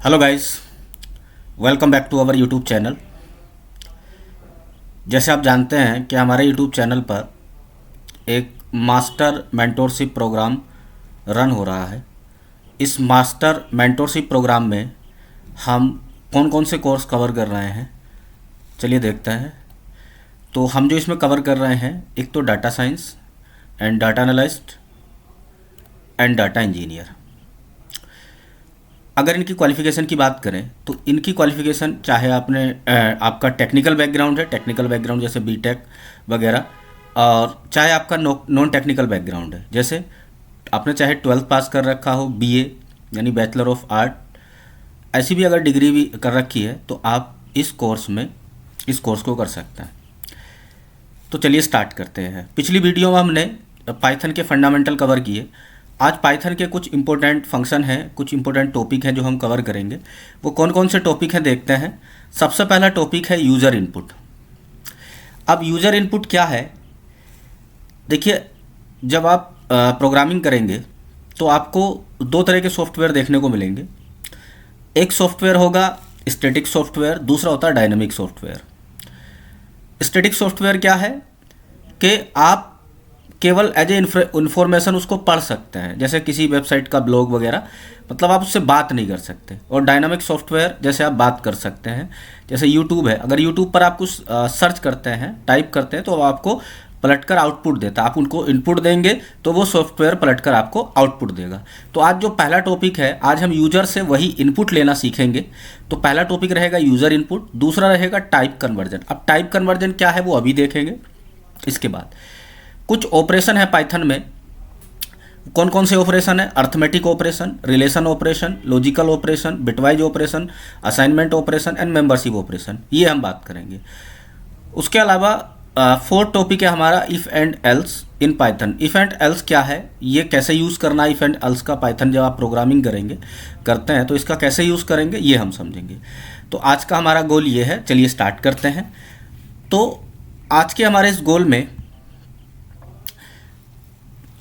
Hello guys, welcome back to our YouTube channel. जैसे आप जानते हैं कि हमारे यूट्यूब चैनल पर एक मास्टर मेंटोरशिप प्रोग्राम रन हो रहा है। इस मास्टर मेंटोरशिप प्रोग्राम में हम कौन कौन से कोर्स कवर कर रहे हैं, चलिए देखते हैं। तो हम जो इसमें कवर कर रहे हैं, एक तो data science and data analyst and data engineer. अगर इनकी क्वालिफ़िकेशन की बात करें तो इनकी क्वालिफ़िकेशन चाहे आपका टेक्निकल बैकग्राउंड है, टेक्निकल बैकग्राउंड जैसे बीटेक वगैरह, और चाहे आपका नॉन टेक्निकल बैकग्राउंड है, जैसे आपने चाहे 12th पास कर रखा हो, बीए यानी बैचलर ऑफ आर्ट, ऐसी भी अगर डिग्री भी कर रखी है तो आप इस कोर्स को कर सकते हैं। तो चलिए स्टार्ट करते हैं। पिछली वीडियो में हमने पाइथन के फंडामेंटल कवर किए। आज पाइथन के कुछ इंपॉर्टेंट फंक्शन हैं, कुछ इंपॉर्टेंट टॉपिक हैं जो हम कवर करेंगे। वो कौन कौन से टॉपिक हैं देखते हैं। सबसे पहला टॉपिक है यूज़र इनपुट। अब यूज़र इनपुट क्या है, देखिए, जब आप प्रोग्रामिंग करेंगे तो आपको दो तरह के सॉफ्टवेयर देखने को मिलेंगे। एक सॉफ्टवेयर होगा स्टैटिक सॉफ्टवेयर, दूसरा होता है डायनामिक सॉफ्टवेयर। स्टैटिक सॉफ्टवेयर क्या है कि आप केवल एज ए इन्फॉर्मेशन उसको पढ़ सकते हैं, जैसे किसी वेबसाइट का ब्लॉग वगैरह, मतलब आप उससे बात नहीं कर सकते। और डायनामिक सॉफ्टवेयर जैसे आप बात कर सकते हैं, जैसे यूट्यूब है, अगर यूट्यूब पर आप कुछ सर्च करते हैं, टाइप करते हैं, तो आपको पलटकर आउटपुट देता है। आप उनको इनपुट देंगे तो वो सॉफ्टवेयर पलटकर आपको आउटपुट देगा। तो आज जो पहला टॉपिक है, आज हम यूजर से वही इनपुट लेना सीखेंगे। तो पहला टॉपिक रहेगा यूज़र इनपुट, दूसरा रहेगा टाइप कन्वर्जन। अब टाइप कन्वर्जन क्या है वो अभी देखेंगे। इसके बाद कुछ ऑपरेशन है पाइथन में। कौन कौन से ऑपरेशन है? Arithmetic operation, relation operation, logical operation, bitwise operation, assignment operation and membership operation, ये हम बात करेंगे। उसके अलावा फोर्थ टॉपिक है हमारा if and else in Python. If and else क्या है, ये कैसे यूज़ करना है इफ़ एंड एल्स का पाइथन, जब आप प्रोग्रामिंग करते हैं तो इसका कैसे यूज़ करेंगे ये हम समझेंगे। तो आज का हमारा गोल ये है, चलिए स्टार्ट करते हैं। तो आज के हमारे इस गोल में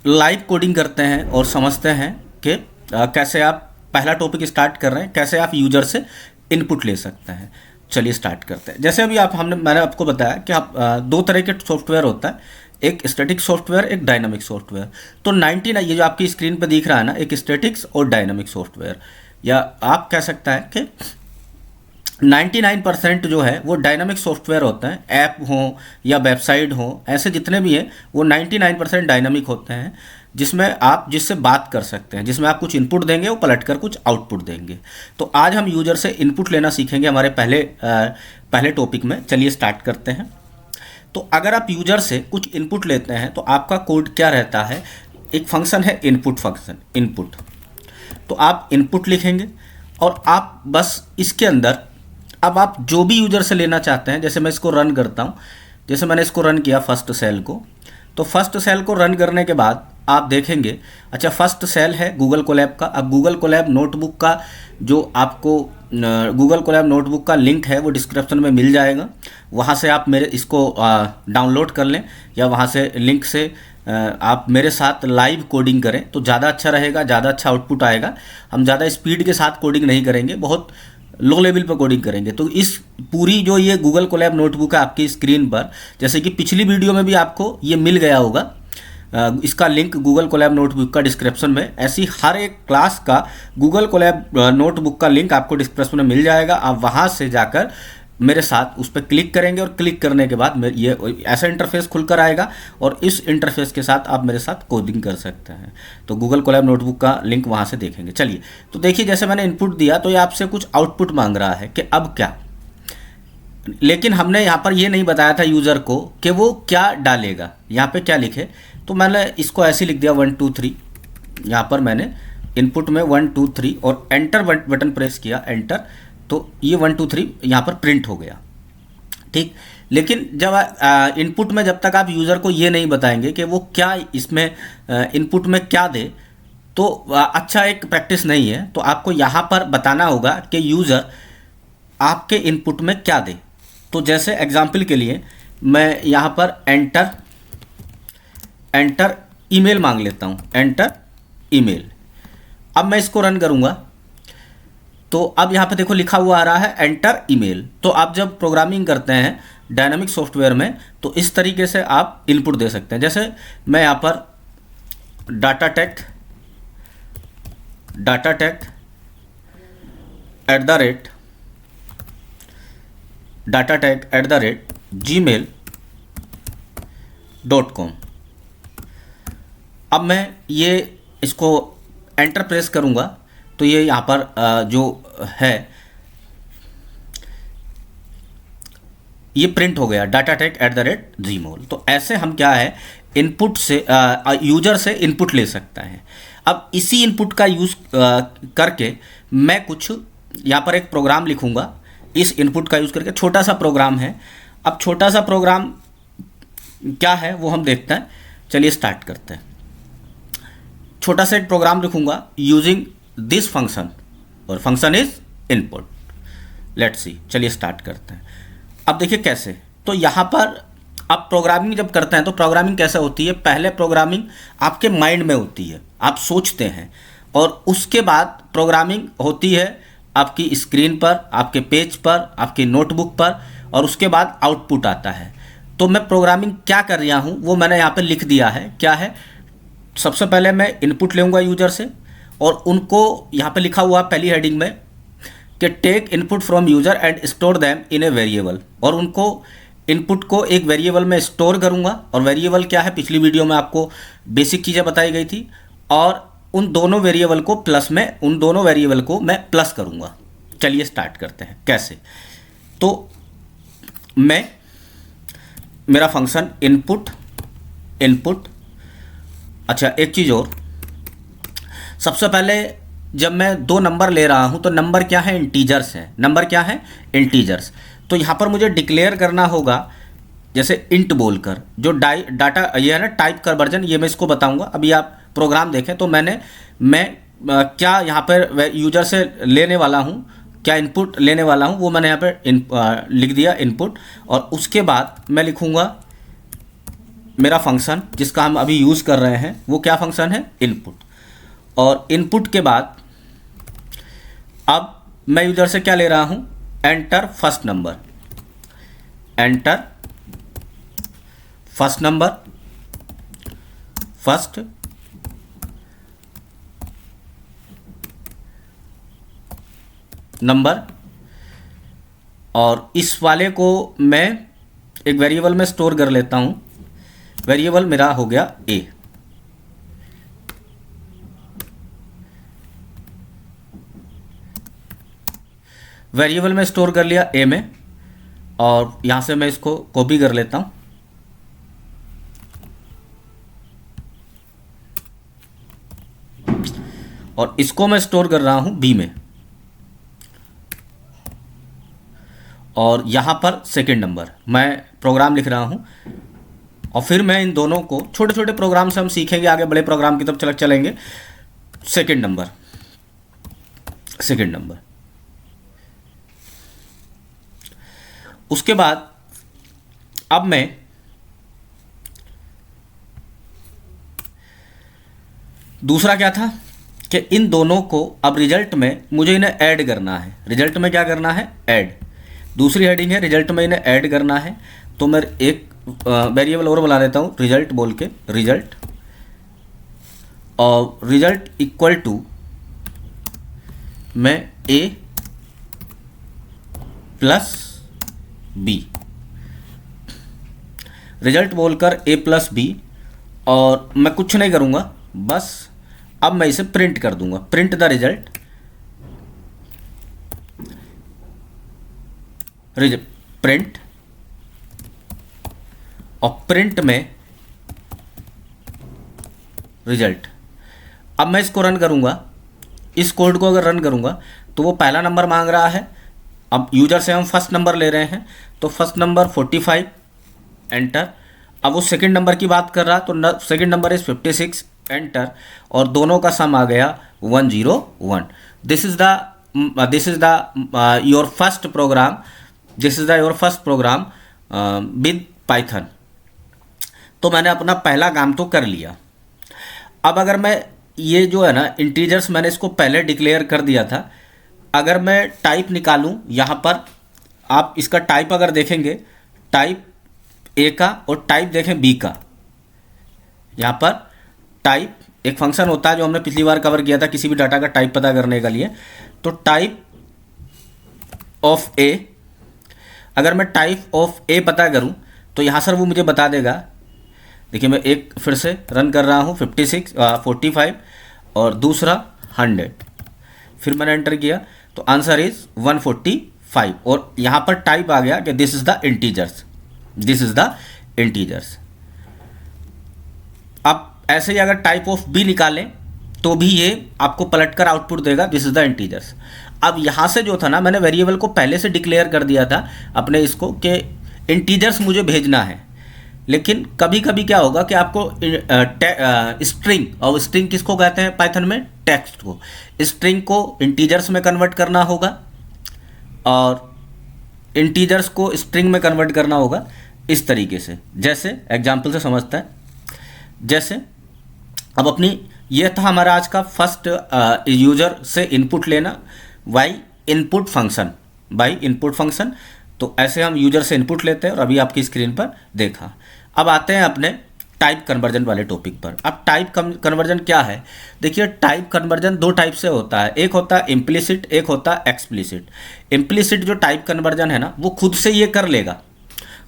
लाइव कोडिंग करते हैं और समझते हैं कि कैसे आप, पहला टॉपिक स्टार्ट कर रहे हैं, कैसे आप यूजर से इनपुट ले सकते हैं। चलिए स्टार्ट करते हैं। जैसे अभी मैंने आपको बताया कि आप दो तरह के सॉफ्टवेयर होता है, एक स्टैटिक सॉफ्टवेयर, एक डायनामिक सॉफ्टवेयर। तो 99 ये जो आपकी स्क्रीन पर दिख रहा है ना, एक स्टैटिक्स और डायनामिक सॉफ्टवेयर, या आप कह सकता है कि 99% जो है वो डायनामिक सॉफ्टवेयर होता है। ऐप हो या वेबसाइट हो, ऐसे जितने भी हैं वो 99% डायनामिक होते हैं, जिससे बात कर सकते हैं, जिसमें आप कुछ इनपुट देंगे वो पलटकर कुछ आउटपुट देंगे। तो आज हम यूजर से इनपुट लेना सीखेंगे हमारे पहले टॉपिक में। चलिए स्टार्ट करते हैं। तो अगर आप यूजर से कुछ इनपुट लेते हैं तो आपका कोड क्या रहता है, एक फंक्शन है इनपुट फंक्शन, इनपुट। तो आप इनपुट लिखेंगे और आप बस इसके अंदर, अब आप जो भी यूजर से लेना चाहते हैं, जैसे मैं इसको रन करता हूँ, जैसे मैंने इसको रन किया फर्स्ट सेल को, तो फर्स्ट सेल को रन करने के बाद आप देखेंगे, अच्छा फर्स्ट सेल है गूगल कोलैब का। अब गूगल कोलैब नोटबुक का जो आपको गूगल कोलैब नोटबुक का लिंक है वो डिस्क्रिप्शन में मिल जाएगा, वहाँ से आप मेरे इसको डाउनलोड कर लें, या वहाँ से लिंक से आप मेरे साथ लाइव कोडिंग करें तो ज़्यादा अच्छा रहेगा, ज़्यादा अच्छा आउटपुट आएगा। हम ज़्यादा स्पीड के साथ कोडिंग नहीं करेंगे, बहुत लो लेवल पर कोडिंग करेंगे। तो इस पूरी जो ये गूगल कोलैब नोटबुक है आपकी स्क्रीन पर, जैसे कि पिछली वीडियो में भी आपको ये मिल गया होगा, इसका लिंक गूगल कोलैब नोटबुक का डिस्क्रिप्शन में, ऐसी हर एक क्लास का गूगल कोलैब नोटबुक का लिंक आपको डिस्क्रिप्शन में मिल जाएगा। आप वहाँ से जाकर मेरे साथ उस पर क्लिक करेंगे और क्लिक करने के बाद ये ऐसा इंटरफेस खुलकर आएगा और इस इंटरफेस के साथ आप मेरे साथ कोडिंग कर सकते हैं। तो गूगल कोलैब नोटबुक का लिंक वहाँ से देखेंगे। चलिए, तो देखिए, जैसे मैंने इनपुट दिया तो ये आपसे कुछ आउटपुट मांग रहा है कि अब क्या, लेकिन हमने यहाँ पर ये नहीं बताया था यूज़र को कि वो क्या डालेगा, यहाँ पे क्या लिखे। तो मैंने इसको ऐसे लिख दिया 1 2 3, यहाँ पर मैंने इनपुट में 1 2 3 और एंटर बटन प्रेस किया, एंटर, तो ये 1 2 3 यहाँ पर प्रिंट हो गया, ठीक। लेकिन जब इनपुट में जब तक आप यूज़र को ये नहीं बताएंगे कि वो क्या इसमें इनपुट में क्या दे, तो अच्छा एक प्रैक्टिस नहीं है। तो आपको यहाँ पर बताना होगा कि यूज़र आपके इनपुट में क्या दे। तो जैसे एग्जाम्पल के लिए मैं यहाँ पर एंटर ईमेल मांग लेता हूँ, एंटर ईमेल। अब मैं इसको रन करूँगा तो अब यहाँ पे देखो लिखा हुआ आ रहा है एंटर ईमेल। तो आप जब प्रोग्रामिंग करते हैं डायनामिक सॉफ्टवेयर में तो इस तरीके से आप इनपुट दे सकते हैं। जैसे मैं यहाँ पर डाटाटेक gmail.com। अब मैं ये इसको एंटर प्रेस करूँगा तो ये यहाँ पर जो है ये प्रिंट हो गया datatek@gmail। तो ऐसे हम क्या है इनपुट से यूजर से इनपुट ले सकता है। अब इसी इनपुट का यूज़ करके मैं कुछ यहाँ पर एक प्रोग्राम लिखूँगा। इस इनपुट का यूज़ करके छोटा सा प्रोग्राम है। अब छोटा सा प्रोग्राम क्या है वो हम देखते हैं। चलिए स्टार्ट करते हैं। छोटा सा एक प्रोग्राम लिखूँगा यूजिंग दिस फंक्शन और function is input. Let's see, चलिए स्टार्ट करते हैं। अब देखिए कैसे, तो यहाँ पर आप प्रोग्रामिंग जब करते हैं तो प्रोग्रामिंग कैसे होती है, पहले प्रोग्रामिंग आपके माइंड में होती है, आप सोचते हैं, और उसके बाद प्रोग्रामिंग होती है आपकी स्क्रीन पर, आपके पेज पर, आपकी नोटबुक पर, और उसके बाद आउटपुट आता है। तो मैं प्रोग्रामिंग क्या कर रहा हूँ वो मैंने यहाँ पे लिख दिया है। क्या है, सबसे पहले मैं इनपुट लूँगा यूजर से और उनको यहाँ पे लिखा हुआ पहली हेडिंग में कि take input from user and store them in a variable, और उनको इनपुट को एक वेरिएबल में स्टोर करूँगा। और वेरिएबल क्या है, पिछली वीडियो में आपको बेसिक चीज़ें बताई गई थी, और उन दोनों वेरिएबल को मैं प्लस करूँगा। चलिए स्टार्ट करते हैं कैसे। तो मैं मेरा फंक्शन इनपुट, अच्छा एक चीज़ और, सबसे पहले जब मैं दो नंबर ले रहा हूँ तो नंबर क्या है, इंटीजर्स है। नंबर क्या है, इंटीजर्स। तो यहाँ पर मुझे डिक्लेयर करना होगा जैसे इंट बोलकर, जो डाटा ये है ना टाइप का वर्जन, ये मैं इसको बताऊँगा। अभी आप प्रोग्राम देखें तो मैं क्या यहाँ पर यूजर से लेने वाला हूँ, क्या इनपुट लेने वाला हूँ वो मैंने यहाँ पर लिख दिया इनपुट। और उसके बाद मैं लिखूँगा मेरा फंक्शन जिसका हम अभी यूज़ कर रहे हैं वो क्या फंक्शन है, इनपुट। और इनपुट के बाद अब मैं यूजर से क्या ले रहा हूँ, enter first number, first number. और इस वाले को मैं एक वेरिएबल में स्टोर कर लेता हूँ। वेरिएबल मेरा हो गया ए। वेरिएबल में स्टोर कर लिया ए में, और यहाँ से मैं इसको कॉपी कर लेता हूँ। और इसको मैं स्टोर कर रहा हूँ बी में, और यहाँ पर सेकंड नंबर मैं प्रोग्राम लिख रहा हूँ। और फिर मैं इन दोनों को, छोटे छोटे प्रोग्राम से हम सीखेंगे आगे, बड़े प्रोग्राम की तरफ चलेंगे। सेकंड नंबर, उसके बाद अब मैं दूसरा क्या था कि इन दोनों को अब रिजल्ट में मुझे इन्हें ऐड करना है। रिजल्ट में क्या करना है, ऐड। दूसरी हेडिंग है रिजल्ट में इन्हें ऐड करना है। तो मैं एक वेरिएबल और बना लेता हूँ रिजल्ट बोल के, रिजल्ट, और रिजल्ट इक्वल टू मैं ए प्लस बी, रिजल्ट बोलकर ए प्लस बी। और मैं कुछ नहीं करूँगा, बस अब मैं इसे प्रिंट कर दूंगा, प्रिंट द रिजल्ट, प्रिंट, और प्रिंट में रिजल्ट। अब मैं इसको रन करूंगा, इस कोड को अगर रन करूंगा तो वो पहला नंबर मांग रहा है। अब यूजर से हम फर्स्ट नंबर ले रहे हैं तो फर्स्ट नंबर 45, एंटर। अब वो सेकंड नंबर की बात कर रहा तो सेकंड नंबर इज 56, एंटर। और दोनों का सम आ गया 101। This is the your first program with Python. तो मैंने अपना पहला काम तो कर लिया। अब अगर मैं ये जो है ना इंटीजर्स, मैंने इसको पहले डिक्लेयर कर दिया था, अगर मैं टाइप निकालूं यहाँ पर, आप इसका टाइप अगर देखेंगे, टाइप ए का और टाइप देखें बी का, यहाँ पर टाइप एक फंक्शन होता है जो हमने पिछली बार कवर किया था किसी भी डाटा का टाइप पता करने के लिए। तो टाइप ऑफ ए, अगर मैं टाइप ऑफ ए पता करूं तो यहाँ सर वो मुझे बता देगा। देखिए मैं एक फिर से रन कर रहा हूँ, 45 और दूसरा 100, फिर मैंने एंटर किया तो आंसर इज 145 और यहाँ पर टाइप आ गया कि this is the integers, this is the integers. अब ऐसे ही अगर टाइप ऑफ बी निकालें तो भी ये आपको पलटकर आउटपुट देगा दिस इज द इंटीजर्स। अब यहाँ से जो था ना, मैंने वेरिएबल को पहले से डिक्लेयर कर दिया था अपने इसको कि इंटीजर्स मुझे भेजना है, लेकिन कभी कभी क्या होगा कि आपको स्ट्रिंग, और स्ट्रिंग किसको कहते हैं पाइथन में, टेक्स्ट को, स्ट्रिंग को इंटीजर्स में कन्वर्ट करना होगा और इंटीजर्स को स्ट्रिंग में कन्वर्ट करना होगा इस तरीके से। जैसे एग्जाम्पल से समझता है, जैसे अब अपनी ये था हमारा आज का फर्स्ट यूजर से इनपुट लेना by input function, by input function. तो ऐसे हम यूजर से इनपुट लेते हैं और अभी आपकी स्क्रीन पर देखा। अब आते हैं अपने टाइप कन्वर्जन वाले टॉपिक पर। अब टाइप कन्वर्जन क्या है, देखिए टाइप कन्वर्जन दो टाइप से होता है, एक होता है इम्प्लिसिट, एक होता है एक्सप्लिसिट। इम्प्लिसिट जो टाइप कन्वर्जन है ना, वो खुद से ये कर लेगा,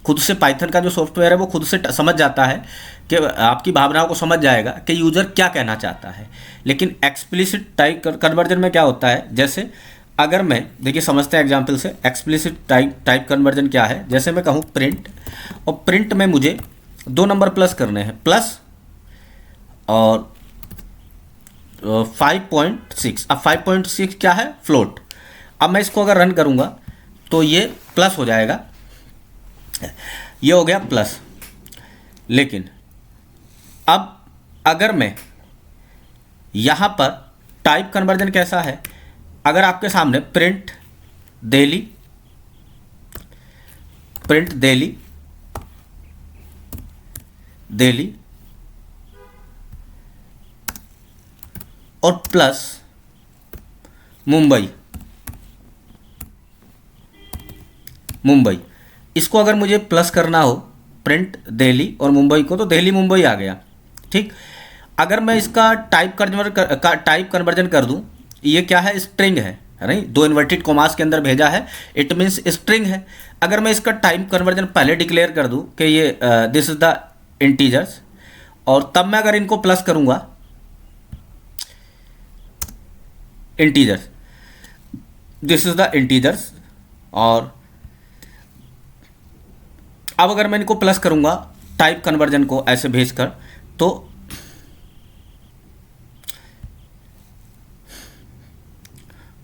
खुद से पाइथन का जो सॉफ्टवेयर है वो खुद से समझ जाता है कि आपकी भावनाओं को समझ जाएगा कि यूज़र क्या कहना चाहता है। लेकिन एक्सप्लिसिट टाइप कन्वर्जन में क्या होता है, जैसे अगर मैं, देखिए समझते हैं एग्जांपल से, एक्सप्लिसिट टाइप कन्वर्जन क्या है। जैसे मैं कहूँ प्रिंट, और प्रिंट में मुझे 2 नंबर प्लस करने हैं, प्लस और 5.6। अब 5.6 क्या है, फ्लोट। अब मैं इसको अगर रन करूँगा तो ये प्लस हो जाएगा, ये हो गया प्लस। लेकिन अब अगर मैं यहाँ पर टाइप कन्वर्जन कैसा है, अगर आपके सामने print daily, print daily, daily और प्लस मुंबई, मुंबई, इसको अगर मुझे प्लस करना हो प्रिंट दिल्ली और मुंबई को, तो दिल्ली मुंबई आ गया, ठीक। अगर मैं इसका टाइप कन्वर्जन कर दूं, ये क्या है, स्ट्रिंग है नहीं, 2 इन्वर्टेड कॉमास के अंदर भेजा है, इट मीन्स स्ट्रिंग है। अगर मैं इसका टाइप कन्वर्जन पहले डिक्लेयर कर दूं कि ये दिस इज द इंटीजर्स, और तब मैं अगर इनको प्लस करूंगा integers, this is the integers, और अब अगर मैं इनको प्लस करूंगा टाइप कन्वर्जन को ऐसे भेजकर, तो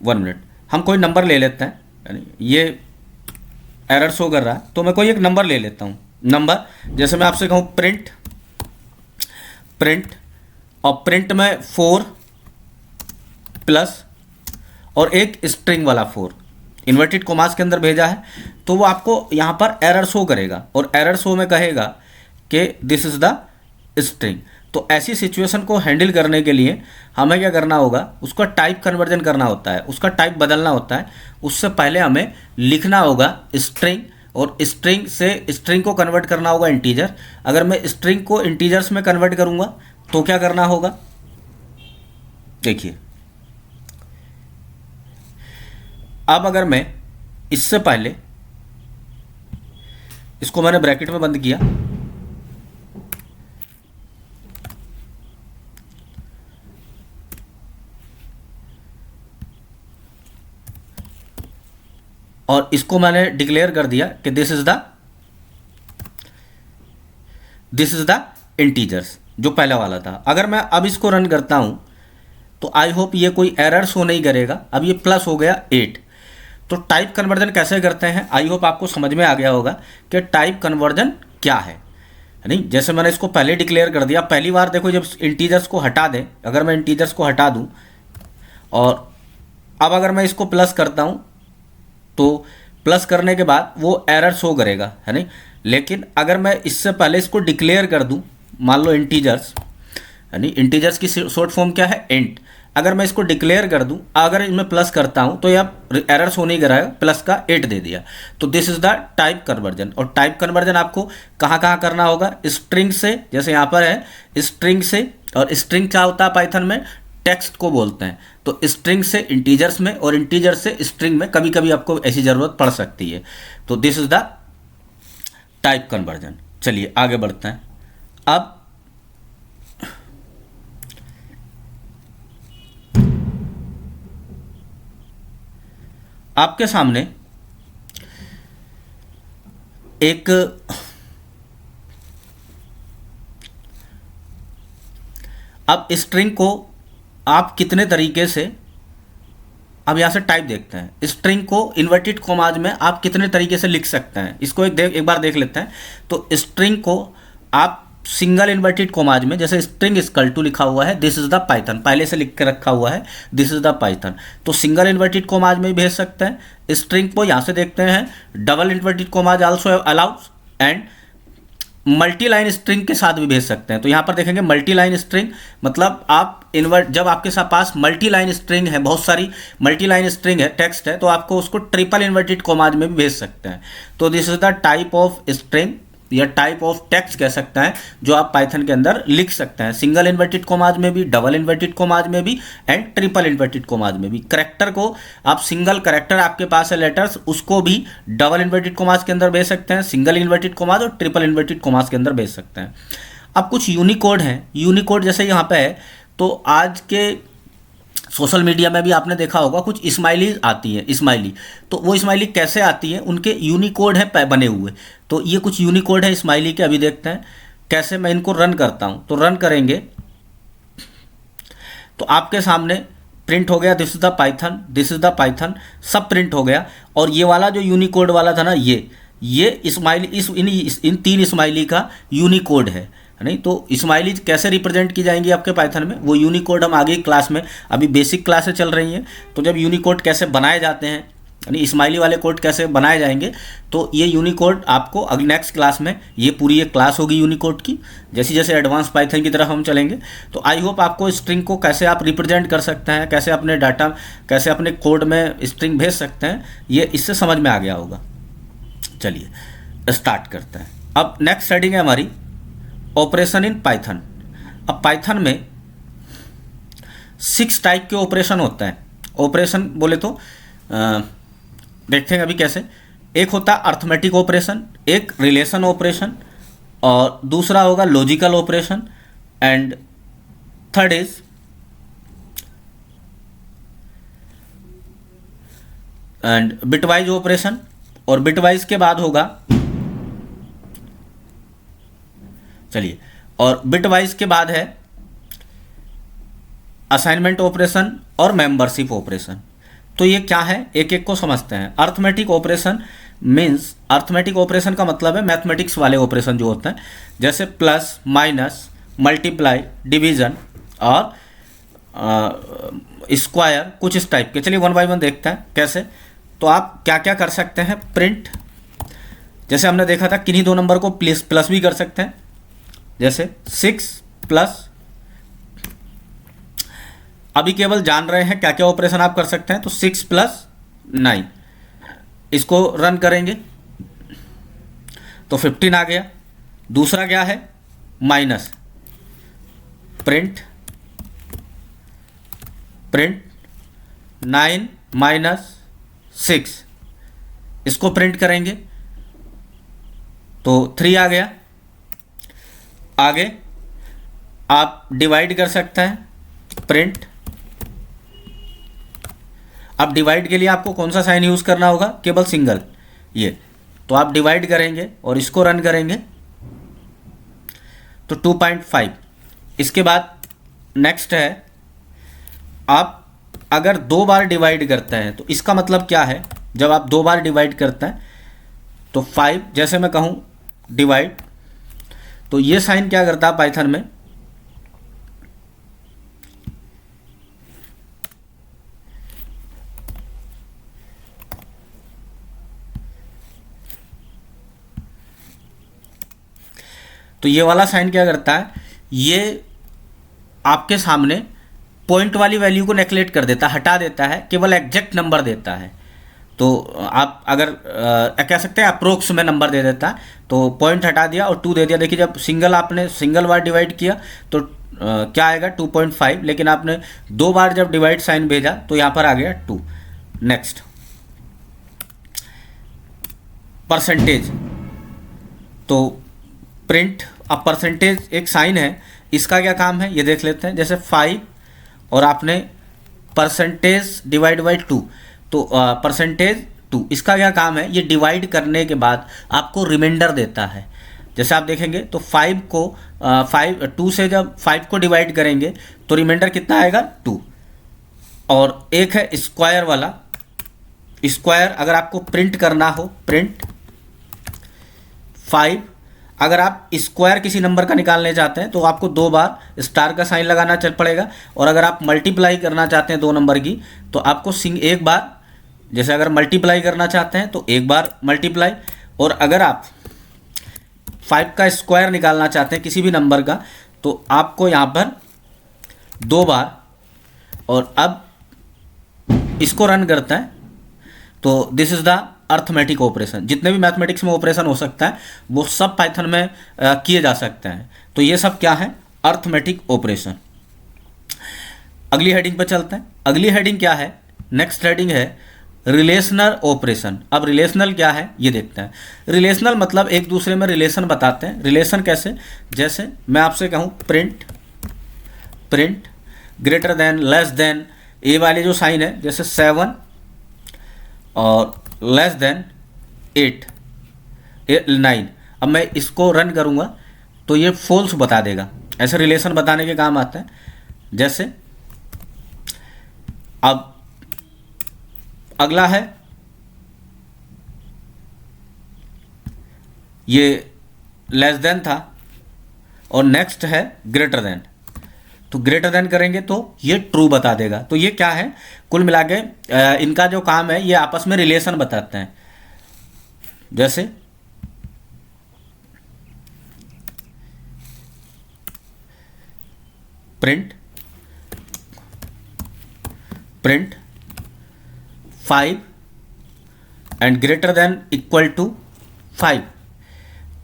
वन मिनट, हम कोई नंबर ले लेते हैं, यानी ये एरर शो कर रहा है तो मैं कोई एक नंबर ले लेता हूँ। नंबर, जैसे मैं आपसे कहूँ प्रिंट, प्रिंट, और प्रिंट में 4 प्लस और एक स्ट्रिंग वाला 4 इन्वर्टेड कॉमास के अंदर भेजा है, तो वो आपको यहाँ पर एरर शो करेगा और एरर शो में कहेगा कि दिस इज़ द स्ट्रिंग। तो ऐसी सिचुएशन को हैंडल करने के लिए हमें क्या करना होगा, उसका टाइप कन्वर्जन करना होता है, उसका टाइप बदलना होता है। उससे पहले हमें लिखना होगा स्ट्रिंग, और स्ट्रिंग से स्ट्रिंग को कन्वर्ट करना होगा इंटीजर। अगर मैं स्ट्रिंग को इंटीजर्स में कन्वर्ट करूँगा तो क्या करना होगा, देखिए। अब अगर मैं इससे पहले इसको मैंने ब्रैकेट में बंद किया, और इसको मैंने डिक्लेयर कर दिया कि दिस इज द इंटीजर्स, जो पहला वाला था। अगर मैं अब इसको रन करता हूं तो आई होप ये कोई एरर शो नहीं करेगा। अब ये प्लस हो गया 8। तो टाइप कन्वर्जन कैसे करते हैं, आई होप आपको समझ में आ गया होगा कि टाइप कन्वर्जन क्या है। नहीं, जैसे मैंने इसको पहले डिक्लेयर कर दिया, पहली बार देखो जब इंटीजर्स को हटा दें, अगर मैं इंटीजर्स को हटा दूं और अब अगर मैं इसको प्लस करता हूं तो प्लस करने के बाद वो एरर शो करेगा, है नहीं। लेकिन अगर मैं इससे पहले इसको डिक्लेयर कर दूं, मान लो इंटीजर्स, यानी इंटीजर्स की शॉर्ट फॉर्म क्या है, इंट। अगर मैं इसको डिक्लेयर कर दूं, अगर इसमें प्लस करता हूं तो यह एरर शो नहीं कराएगा, प्लस का 8 दे दिया। तो this is the type conversion. और टाइप कन्वर्जन आपको कहाँ कहाँ करना होगा, स्ट्रिंग से, जैसे यहाँ पर है स्ट्रिंग से, और स्ट्रिंग क्या होता है पाइथन में, टेक्स्ट को बोलते हैं। तो स्ट्रिंग से इंटीजर्स में और इंटीजर से स्ट्रिंग में कभी कभी आपको ऐसी ज़रूरत पड़ सकती है। तो this is the type conversion. चलिए आगे बढ़ते हैं। अब आपके सामने एक अब स्ट्रिंग को आप कितने तरीके से, अब यहाँ से टाइप देखते हैं। स्ट्रिंग को इन्वर्टेड कॉमाज में आप कितने तरीके से लिख सकते हैं, इसको एक बार देख लेते हैं। तो स्ट्रिंग को आप सिंगल इन्वर्टेड कॉमाज में, जैसे स्ट्रिंग इक्वल टू लिखा हुआ है दिस इज द पाइथन, पहले से लिख के रखा हुआ है दिस इज द पाइथन, तो सिंगल इन्वर्टेड कॉमाज में भी भेज सकते हैं। स्ट्रिंग को यहाँ से देखते हैं double inverted commas also allowed, and multi line string के साथ भी भेज सकते हैं। तो यहाँ पर देखेंगे मल्टी लाइन स्ट्रिंग, मतलब आप जब आपके साथ पास मल्टी लाइन स्ट्रिंग है, बहुत सारी मल्टी लाइन स्ट्रिंग है, टेक्स्ट है, तो आपको उसको ट्रिपल इन्वर्टेड कॉमाज में भी भेज सकते हैं। तो this is the type of string या टाइप ऑफ टेक्स्ट कह सकते हैं जो आप पाइथन के अंदर लिख सकते हैं, सिंगल इन्वर्टेड कॉमाज में भी, डबल इन्वर्टेड कॉमाज में भी, एंड ट्रिपल इन्वर्टेड कॉमाज में भी। करेक्टर को आप सिंगल करेक्टर आपके पास है लेटर्स, उसको भी डबल इन्वर्टेड कॉमाज के अंदर भेज सकते हैं, सिंगल इन्वर्टेड कॉमाज और ट्रिपल इन्वर्टेड कॉमाज के अंदर भेज सकते हैं। अब कुछ यूनिकोड हैं, यूनिकोड जैसे यहाँ पे है, तो आज के सोशल मीडिया में भी आपने देखा होगा कुछ स्माइली आती है, स्माइली, तो वो स्माइली कैसे आती है, उनके यूनिकोड है बने हुए। तो ये कुछ यूनिकोड है स्माइली के, अभी देखते हैं कैसे। मैं इनको रन करता हूँ, तो रन करेंगे तो आपके सामने प्रिंट हो गया this is the Python, this is the Python, सब प्रिंट हो गया। और ये वाला जो यूनिकोड वाला था ना, ये स्माइली, इन 3 स्माइली का यूनिकोड है नहीं। तो स्माइली कैसे रिप्रेजेंट की जाएंगी आपके पाइथन में, वो यूनिकोड हम आगे क्लास में, अभी बेसिक क्लासें चल रही हैं, तो जब यूनिकोड कैसे बनाए जाते हैं, यानी स्माइली वाले कोड कैसे बनाए जाएंगे, तो ये यूनिकोड आपको अगली नेक्स्ट क्लास में, ये पूरी एक क्लास होगी यूनिकोड की, जैसे जैसे एडवांस पाइथन की तरफ हम चलेंगे। तो आई होप आपको स्ट्रिंग को कैसे आप रिप्रेजेंट कर सकते हैं, कैसे अपने डाटा, कैसे अपने कोड में स्ट्रिंग भेज सकते हैं, ये इससे समझ में आ गया होगा। चलिए स्टार्ट करते हैं। अब नेक्स्ट हेडिंग है हमारी ऑपरेशन इन पाइथन। अब पाइथन में 6 टाइप के ऑपरेशन होता है। ऑपरेशन बोले तो देखते हैं अभी कैसे। एक होता है अर्थमेटिक ऑपरेशन, एक रिलेशन ऑपरेशन, और दूसरा होगा logical operation, and third is bitwise operation, और बिटवाइज के बाद होगा, चलिए, और बिटवाइज के बाद है असाइनमेंट ऑपरेशन और मेंबरशिप ऑपरेशन। तो ये क्या है, एक एक को समझते हैं। Arithmetic operation means, arithmetic operation का मतलब है मैथमेटिक्स वाले ऑपरेशन जो होते हैं, जैसे प्लस, माइनस, मल्टीप्लाई, डिवीजन और स्क्वायर, कुछ इस टाइप के। चलिए 1 बाय 1 देखते हैं कैसे। तो आप क्या क्या कर सकते हैं, प्रिंट, जैसे हमने देखा था किन्हीं 2 नंबर को प्लस भी कर सकते हैं, जैसे 6 प्लस, अभी केवल जान रहे हैं क्या क्या ऑपरेशन आप कर सकते हैं। तो 6 प्लस 9, इसको रन करेंगे तो 15 आ गया। दूसरा क्या है, माइनस, प्रिंट 9 माइनस 6, इसको प्रिंट करेंगे तो 3 आ गया। आगे आप डिवाइड कर सकते हैं, प्रिंट, अब डिवाइड के लिए आपको कौन सा साइन यूज़ करना होगा, केवल सिंगल, ये। तो आप डिवाइड करेंगे और इसको रन करेंगे तो 2.5। इसके बाद नेक्स्ट है, आप अगर 2 बार डिवाइड करते हैं तो इसका मतलब क्या है, जब आप 2 बार डिवाइड करते हैं तो 5, जैसे मैं कहूँ डिवाइड, तो ये साइन क्या करता है पाइथन में, तो ये वाला साइन क्या करता है, ये आपके सामने पॉइंट वाली वैल्यू को नेगलेक्ट कर देता है, हटा देता है, केवल एग्जैक्ट नंबर देता है। तो आप अगर कह सकते हैं अप्रोक्स में नंबर दे देता है, तो पॉइंट हटा दिया और 2 दे दिया। देखिए जब आपने सिंगल बार डिवाइड किया तो क्या आएगा 2.5, लेकिन आपने 2 बार जब डिवाइड साइन भेजा तो यहाँ पर आ गया 2। नेक्स्ट परसेंटेज, तो प्रिंट, अब परसेंटेज एक साइन है, इसका क्या काम है ये देख लेते हैं। जैसे 5 और आपने परसेंटेज डिवाइड बाई 2, तो परसेंटेज 2, इसका क्या काम है, ये डिवाइड करने के बाद आपको रिमाइंडर देता है। जैसे आप देखेंगे तो 2 से जब 5 को डिवाइड करेंगे तो रिमाइंडर कितना आएगा 2। और एक है स्क्वायर वाला, स्क्वायर अगर आपको प्रिंट करना हो, प्रिंट 5, अगर आप स्क्वायर किसी नंबर का निकालने चाहते हैं तो आपको 2 बार स्टार का साइन लगाना पड़ेगा। और अगर आप मल्टीप्लाई करना चाहते हैं 2 नंबर की तो आपको एक बार, जैसे अगर मल्टीप्लाई करना चाहते हैं तो 1 बार मल्टीप्लाई, और अगर आप 5 का स्क्वायर निकालना चाहते हैं किसी भी नंबर का तो आपको यहाँ पर 2 बार। और अब इसको रन करता है तो this is the arithmetic operation. जितने भी मैथमेटिक्स में ऑपरेशन हो सकता है वो सब पाइथन में किए जा सकते हैं। तो ये सब क्या है, अर्थमेटिक ऑपरेशन। अगली हेडिंग पर चलते हैं। अगली हेडिंग क्या है, नेक्स्ट हेडिंग है रिलेशनल ऑपरेशन। अब रिलेशनल क्या है ये देखते हैं। रिलेशनल मतलब एक दूसरे में रिलेशन बताते हैं। रिलेशन कैसे, जैसे मैं आपसे कहूँ print greater than, less than, ये वाले जो साइन है जैसे 7 और लेस देन 8, 9, अब मैं इसको रन करूँगा तो ये फॉल्स बता देगा। ऐसे रिलेशन बताने के काम आता है। जैसे अब अगला है ये लेस देन था और नेक्स्ट है ग्रेटर देन, तो ग्रेटर देन करेंगे तो ये ट्रू बता देगा। तो ये क्या है, कुल मिला के इनका जो काम है ये आपस में रिलेशन बताते हैं। जैसे print 5 and greater than equal to 5,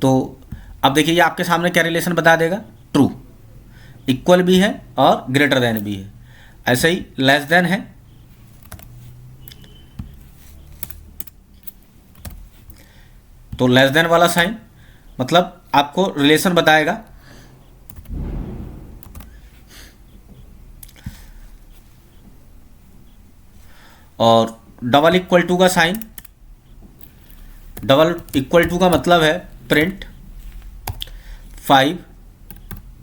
तो अब देखिए ये आपके सामने क्या रिलेशन बता देगा, ट्रू, इक्वल भी है और ग्रेटर देन भी है। ऐसे ही लेस देन है, तो लेस देन वाला साइन मतलब आपको रिलेशन बताएगा। और डबल इक्वल टू का साइन, डबल इक्वल टू का मतलब है प्रिंट 5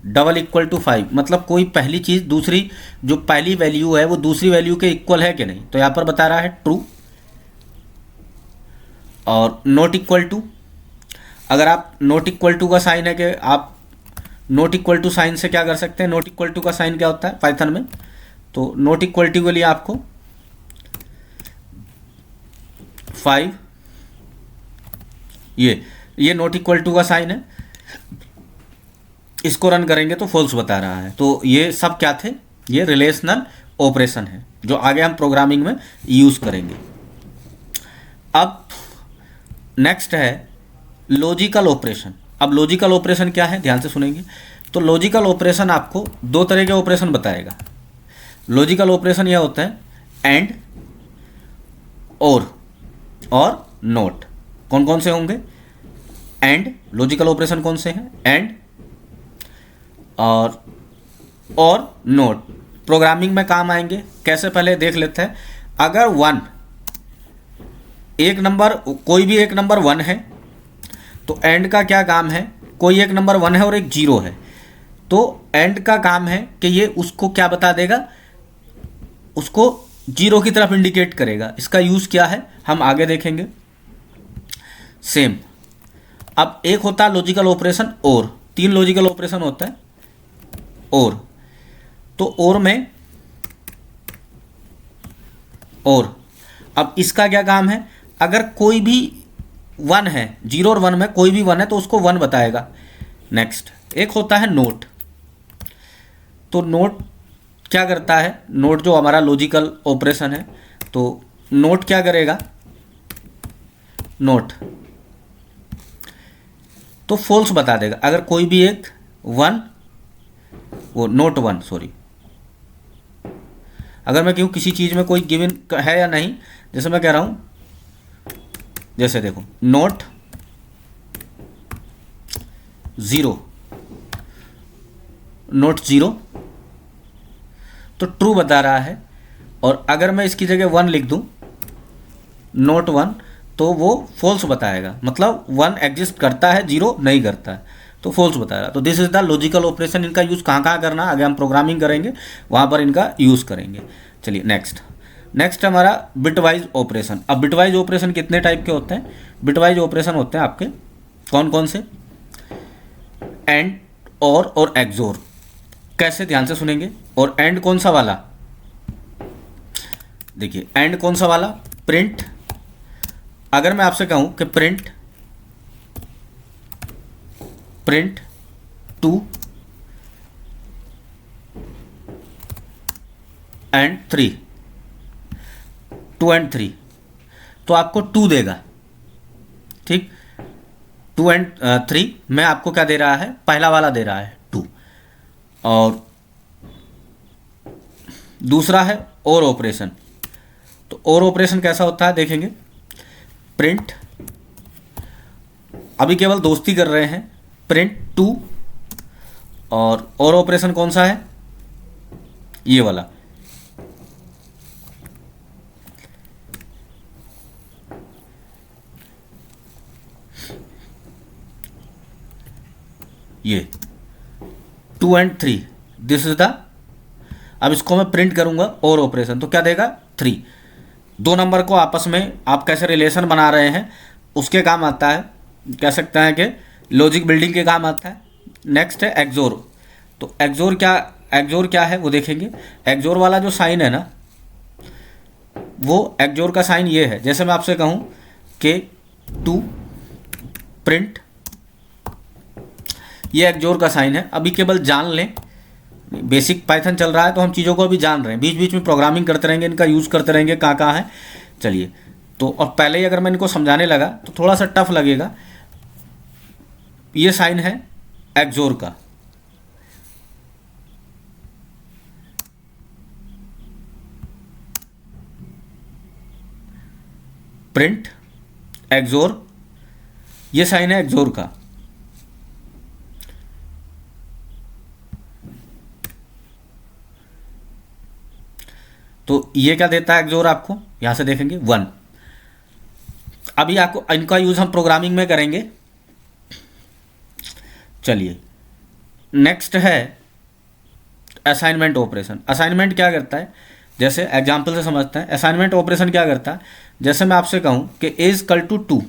डबल इक्वल टू 5, मतलब कोई पहली चीज़ दूसरी, जो पहली वैल्यू है वो दूसरी वैल्यू के इक्वल है कि नहीं, तो यहाँ पर बता रहा है ट्रू। और नॉट इक्वल टू, अगर आप नॉट इक्वल टू का साइन है कि आप नॉट इक्वल टू साइन से क्या कर सकते हैं, नॉट इक्वल टू का साइन क्या होता है पाइथन में, तो नॉट इक्वल टू के लिए आपको 5, ये नॉट इक्वल टू का साइन है, इसको रन करेंगे तो फॉल्स बता रहा है। तो ये सब क्या थे, ये रिलेशनल ऑपरेशन है जो आगे हम प्रोग्रामिंग में यूज़ करेंगे। अब नेक्स्ट है लॉजिकल ऑपरेशन। अब लॉजिकल ऑपरेशन क्या है, ध्यान से सुनेंगे। तो लॉजिकल ऑपरेशन आपको 2 तरह के ऑपरेशन बताएगा। लॉजिकल ऑपरेशन यह होता है एंड और नोट। कौन कौन से होंगे, एंड, लॉजिकल ऑपरेशन कौन से हैं, एंड और नोट प्रोग्रामिंग में काम आएंगे। कैसे, पहले देख लेते हैं। अगर 1 एक नंबर, कोई भी एक नंबर 1 है तो एंड का क्या काम है, कोई एक नंबर 1 है और एक 0 है, तो एंड का काम है कि ये उसको क्या बता देगा, उसको 0 की तरफ इंडिकेट करेगा। इसका यूज़ क्या है हम आगे देखेंगे। सेम, अब एक होता है लॉजिकल ऑपरेशन और, 3 लॉजिकल ऑपरेशन होता है और, तो और में और, अब इसका क्या काम है, अगर कोई भी 1 है, 0 और 1 में कोई भी 1 है तो उसको 1 बताएगा। नेक्स्ट एक होता है नोट। तो नोट क्या करता है, नोट जो हमारा लॉजिकल ऑपरेशन है, तो नोट क्या करेगा, नोट तो फॉल्स बता देगा अगर कोई भी एक वन, वो नोट वन सॉरी, अगर मैं कहूँ किसी चीज़ में कोई गिवन है या नहीं, जैसे मैं कह रहा हूँ, जैसे देखो नोट ज़ीरो, नोट ज़ीरो, तो ट्रू बता रहा है। और अगर मैं इसकी जगह वन लिख दूँ, नोट वन, तो वो फॉल्स बताएगा, मतलब वन एग्जिस्ट करता है, जीरो नहीं करता है, तो फॉल्स बताएगा। तो this is the logical operation. इनका यूज़ कहाँ कहाँ करना, आगे हम प्रोग्रामिंग करेंगे वहाँ पर इनका यूज़ करेंगे। चलिए नेक्स्ट हमारा बिटवाइज ऑपरेशन। अब बिटवाइज ऑपरेशन कितने टाइप के होते हैं, बिटवाइज ऑपरेशन होते हैं आपके कौन कौन से, एंड, और एक्सोर। कैसे, ध्यान से सुनेंगे। और एंड कौन सा वाला, देखिए एंड कौन सा वाला, प्रिंट। अगर मैं आपसे कहूं कि प्रिंट 2 एंड 3, 2 एंड 3, तो आपको 2 देगा, ठीक। 2 एंड 3 में आपको क्या दे रहा है, पहला वाला दे रहा है 2। और दूसरा है और ऑपरेशन। तो और ऑपरेशन कैसा होता है देखेंगे, प्रिंट, अभी केवल दोस्ती कर रहे हैं, प्रिंट 2, और ऑपरेशन कौन सा है, ये वाला, ये 2 एंड 3, दिस इज द। अब इसको मैं प्रिंट करूंगा और ऑपरेशन, तो क्या देगा 3। दो नंबर को आपस में आप कैसे रिलेशन बना रहे हैं उसके काम आता है, कह सकते हैं कि लॉजिक बिल्डिंग के काम आता है। नेक्स्ट है एक्सोर। तो एक्सोर क्या है वो देखेंगे। एक्सोर वाला जो साइन है ना, वो एक्सोर का साइन ये है। जैसे मैं आपसे कहूँ कि 2 प्रिंट, ये एक्सोर का साइन है। अभी केवल जान लें, बेसिक पाइथन चल रहा है तो हम चीज़ों को अभी जान रहे हैं, बीच बीच में प्रोग्रामिंग करते रहेंगे, इनका यूज़ करते रहेंगे कहाँ कहाँ है। चलिए, तो और पहले ही अगर मैं इनको समझाने लगा तो थोड़ा सा टफ लगेगा। ये साइन है एक्सोर का, प्रिंट एक्सोर, ये साइन है एक्सोर का। तो ये क्या देता है एक्सोर आपको, यहां से देखेंगे 1। अभी आपको इनका यूज हम प्रोग्रामिंग में करेंगे। चलिए, नेक्स्ट है असाइनमेंट ऑपरेशन। असाइनमेंट क्या करता है, जैसे एग्जांपल से समझते हैं। असाइनमेंट ऑपरेशन क्या करता है, जैसे मैं आपसे कहूं कि a इजकल टू 2,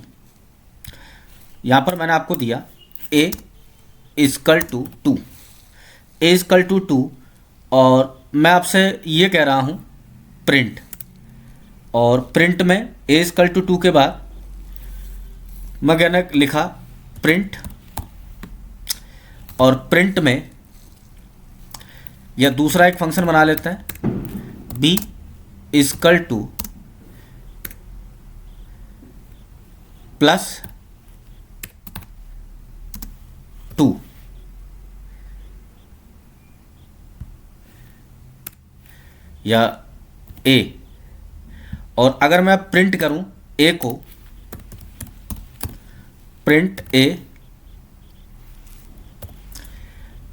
यहां पर मैंने आपको दिया a equal to 2, a equal to 2, और मैं आपसे ये कह रहा हूं प्रिंट, और प्रिंट में a इजकल टू 2 के बाद मैंने लिखा प्रिंट, और प्रिंट में या दूसरा एक फंक्शन बना लेते हैं b इजकल टू प्लस 2, या a। और अगर मैं प्रिंट करूं a को, प्रिंट a,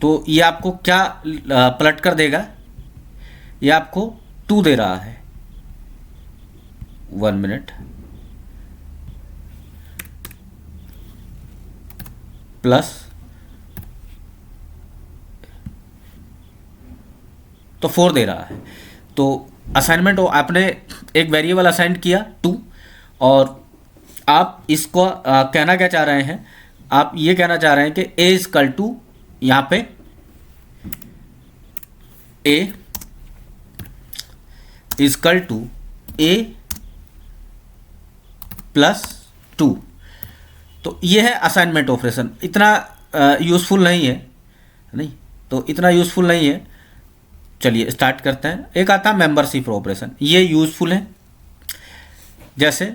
तो ये आपको क्या पलट कर देगा, ये आपको 2 दे रहा है। 1 मिनट, प्लस, तो 4 दे रहा है। तो असाइनमेंट आपने एक वेरिएबल असाइन किया 2, और आप इसको कहना क्या चाह रहे हैं, आप ये कहना चाह रहे हैं कि a इजकल टू, यहाँ पे a equal to a plus 2। तो ये है असाइनमेंट ऑपरेशन। इतना यूज़फुल नहीं है, नहीं तो इतना यूज़फुल नहीं है, चलिए स्टार्ट करते हैं। एक आता है मेंबरशिप ऑपरेशन, ये यूज़फुल है। जैसे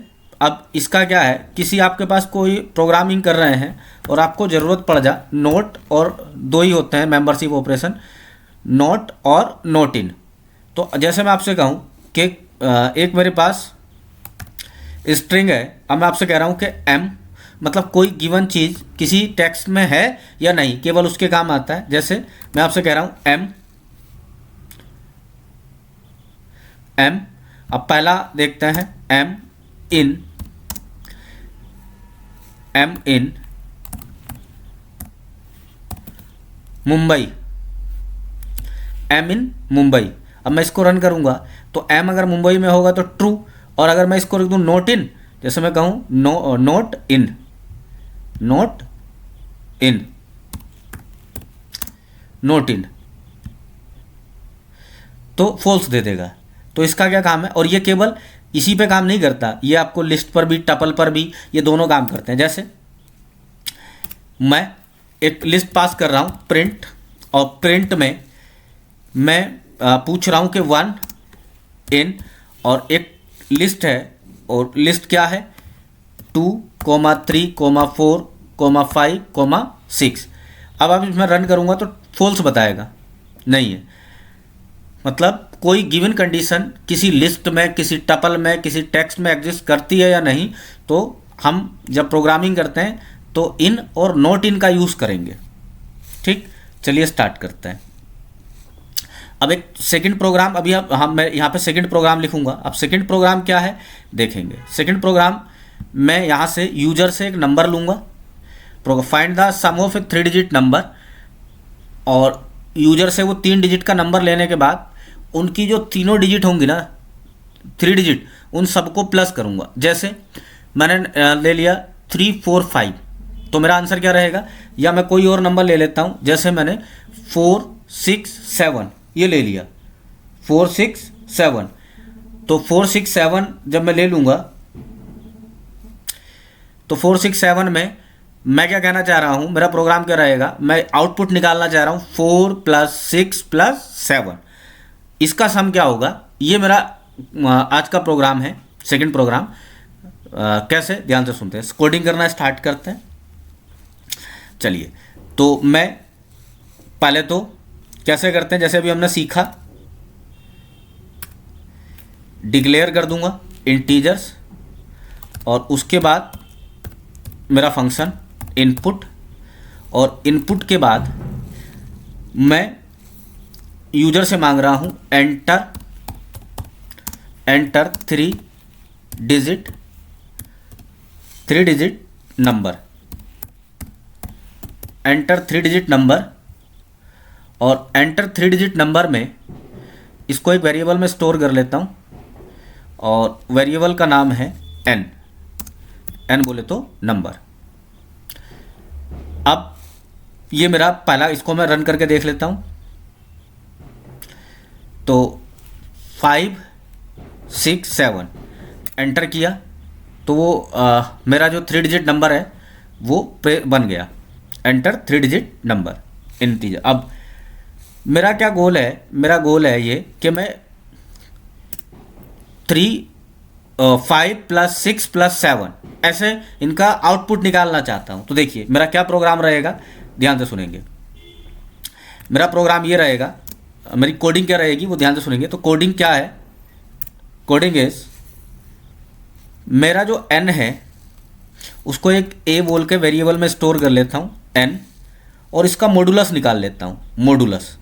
अब इसका क्या है, किसी आपके पास कोई प्रोग्रामिंग कर रहे हैं और आपको ज़रूरत पड़ जा, नोट और दो ही होते हैं मेंबरशिप ऑपरेशन, नोट और नोट इन। तो जैसे मैं आपसे कहूँ कि एक मेरे पास स्ट्रिंग है, अब मैं आपसे कह रहा हूँ कि एम मतलब कोई गिवन चीज़ किसी टेक्स्ट में है या नहीं, केवल उसके काम आता है। जैसे मैं आपसे कह रहा हूँ एम एम, अब पहला देखते हैं एम इन मुंबई, एम इन मुंबई। अब मैं इसको रन करूँगा तो एम अगर मुंबई में होगा तो ट्रू, और अगर मैं इसको लिख दूँ नोट इन, जैसे मैं कहूँ नोट इन तो फॉल्स दे देगा। तो इसका क्या काम है, और ये केवल इसी पे काम नहीं करता, ये आपको लिस्ट पर भी, टपल पर भी, ये दोनों काम करते हैं। जैसे मैं एक लिस्ट पास कर रहा हूँ प्रिंट, और प्रिंट में मैं पूछ रहा हूँ कि 1 इन, और एक लिस्ट है, और लिस्ट क्या है 2, 3, 4, 5, 6। अब इसमें रन करूँगा तो फॉल्स बताएगा, नहीं है। मतलब कोई गिवन कंडीशन किसी लिस्ट में, किसी टपल में, किसी टेक्स्ट में एग्जिस्ट करती है या नहीं, तो हम जब प्रोग्रामिंग करते हैं तो इन और नॉट इन का यूज़ करेंगे। ठीक, चलिए स्टार्ट करते हैं। अब एक सेकंड प्रोग्राम, अभी अब मैं यहाँ पे सेकंड प्रोग्राम लिखूंगा। अब सेकंड प्रोग्राम क्या है देखेंगे। सेकंड प्रोग्राम मैं यहाँ से यूजर से एक नंबर लूँगा, find the sum of a 3 digit number, और यूजर से वो 3 डिजिट का नंबर लेने के बाद उनकी जो तीनों डिजिट होंगी ना, 3 डिजिट, उन सबको प्लस करूँगा। जैसे मैंने ले लिया 3, 4, 5, तो मेरा आंसर क्या रहेगा, या मैं कोई और नंबर ले लेता हूँ। जैसे मैंने 4, 6, 7 ये ले लिया, 4, 6, 7, तो 4, 6, 7 जब मैं ले लूँगा तो 4, 6, 7 में मैं क्या कहना चाह रहा हूँ, मेरा प्रोग्राम क्या रहेगा, मैं आउटपुट निकालना चाह रहा हूँ 4 + 6 + 7, इसका सम क्या होगा। ये मेरा आज का प्रोग्राम है, सेकंड प्रोग्राम। कैसे, ध्यान से सुनते हैं, कोडिंग करना स्टार्ट करते हैं। चलिए, तो मैं पहले तो कैसे करते हैं, जैसे अभी हमने सीखा, डिक्लेयर कर दूंगा इंटीजर्स, और उसके बाद मेरा फंक्शन इनपुट, और इनपुट के बाद मैं यूजर से मांग रहा हूं enter 3 digit number, enter 3 digit number. और एंटर 3 डिजिट नंबर में इसको एक वेरिएबल में स्टोर कर लेता हूँ, और वेरिएबल का नाम है एन बोले तो नंबर। अब ये मेरा पहला, इसको मैं रन करके देख लेता हूँ। तो 5, 6, 7 एंटर किया तो वो मेरा जो 3 डिजिट नंबर है वो बन गया, एंटर 3 डिजिट नंबर इंटीजर। अब मेरा क्या गोल है, मेरा गोल है ये कि मैं 5 + 6 + 7 ऐसे इनका आउटपुट निकालना चाहता हूँ। तो देखिए मेरा क्या प्रोग्राम रहेगा, ध्यान से सुनेंगे। मेरा प्रोग्राम ये रहेगा, मेरी कोडिंग क्या रहेगी वो ध्यान से सुनेंगे। तो कोडिंग क्या है, कोडिंग इज, मेरा जो n है उसको एक a बोल के वेरिएबल में स्टोर कर लेता हूँ n, और इसका मॉडुलस निकाल लेता हूँ, मॉडुलस,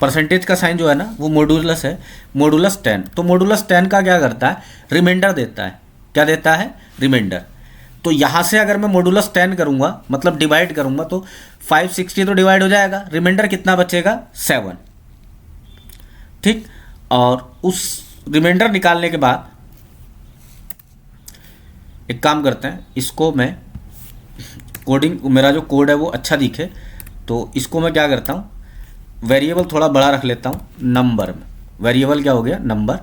परसेंटेज का साइन जो है ना वो मॉडुलस है, मॉडुलस 10। तो मॉडुलस 10 का क्या करता है, रिमाइंडर देता है। क्या देता है, रिमाइंडर। तो यहाँ से अगर मैं मॉडुलस 10 करूँगा, मतलब डिवाइड करूँगा, तो 560 तो डिवाइड हो जाएगा, रिमाइंडर कितना बचेगा, 7। ठीक, और उस रिमाइंडर निकालने के बाद एक काम करते हैं, इसको मैं कोडिंग, मेरा जो कोड है वो अच्छा दिखे, तो इसको मैं क्या करता हूँ, वेरिएबल थोड़ा बड़ा रख लेता हूँ, नंबर में। वेरिएबल क्या हो गया, नंबर।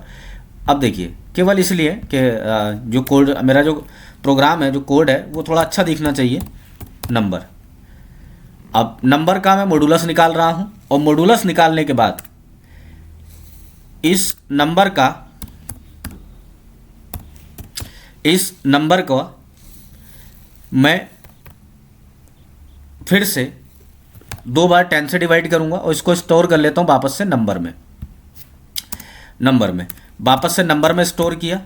अब देखिए केवल इसलिए कि जो कोड, मेरा जो प्रोग्राम है, जो कोड है वो थोड़ा अच्छा दिखना चाहिए, नंबर। अब नंबर का मैं मॉडुलस निकाल रहा हूँ, और मॉडुलस निकालने के बाद इस नंबर को मैं फिर से 2 बार 10 से डिवाइड करूंगा और इसको स्टोर कर लेता हूं वापस से नंबर में वापस से नंबर में स्टोर किया,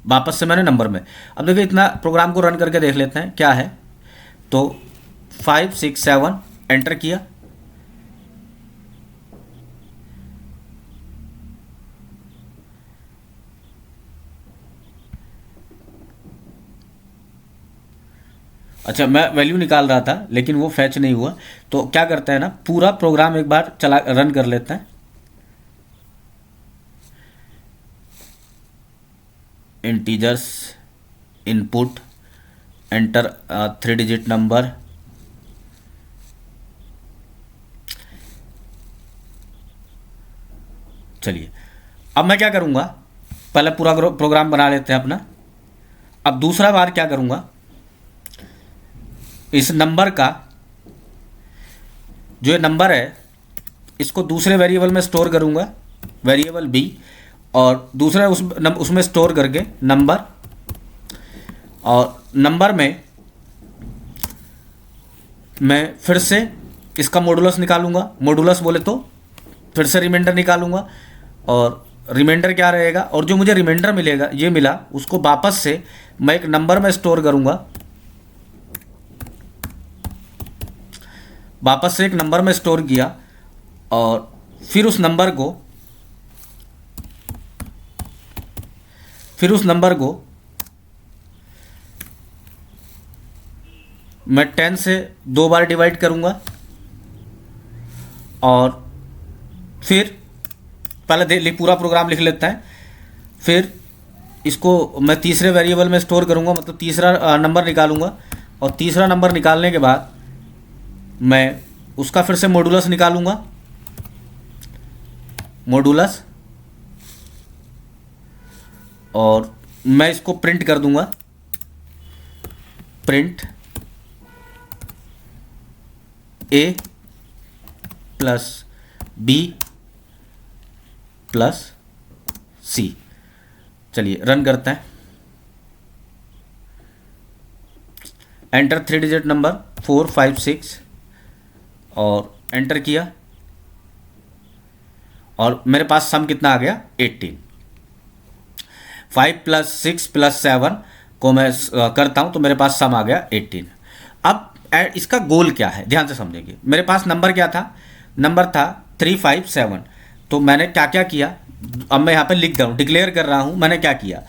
वापस से मैंने नंबर में। अब देखिए इतना प्रोग्राम को रन करके देख लेते हैं क्या है। तो 5 6 7 एंटर किया, अच्छा मैं वैल्यू निकाल रहा था लेकिन वो फैच नहीं हुआ। तो क्या करते हैं ना, पूरा प्रोग्राम एक बार चला रन कर लेते हैं। Integers input enter 3 digit number, चलिए अब मैं क्या करूंगा, पहले पूरा प्रोग्राम बना लेते हैं अपना। अब दूसरा बार क्या करूंगा, इस नंबर का जो ये नंबर है इसको दूसरे वेरिएबल में स्टोर करूंगा, वेरिएबल बी, और दूसरा उसमें स्टोर करके नंबर, और नंबर में मैं फिर से इसका मॉडुलस निकालूंगा। मॉडुलस बोले तो फिर से रिमाइंडर निकालूंगा, और रिमाइंडर क्या रहेगा, और जो मुझे रिमाइंडर मिलेगा ये मिला उसको वापस से मैं एक नंबर में स्टोर करूंगा, वापस से एक नंबर में स्टोर किया, और फिर उस नंबर को मैं 10 से 2 बार डिवाइड करूंगा, और फिर पहले पूरा प्रोग्राम लिख लेता है। फिर इसको मैं तीसरे वेरिएबल में स्टोर करूंगा, मतलब तीसरा नंबर निकालूंगा, और तीसरा नंबर निकालने के बाद मैं उसका फिर से मॉडुलस निकालूंगा, और मैं इसको प्रिंट कर दूंगा, प्रिंट ए प्लस बी प्लस सी। चलिए रन करते हैं। एंटर 3 डिजिट नंबर 4 5 6 और एंटर किया, और मेरे पास सम कितना आ गया 18। 5 प्लस 6 प्लस 7 को मैं करता हूं तो मेरे पास सम आ गया 18। अब इसका गोल क्या है ध्यान से समझेंगे। मेरे पास नंबर क्या था, नंबर था 357। तो मैंने क्या क्या किया, अब मैं यहाँ पे लिख रहा हूँ, डिक्लेयर कर रहा हूँ मैंने क्या किया।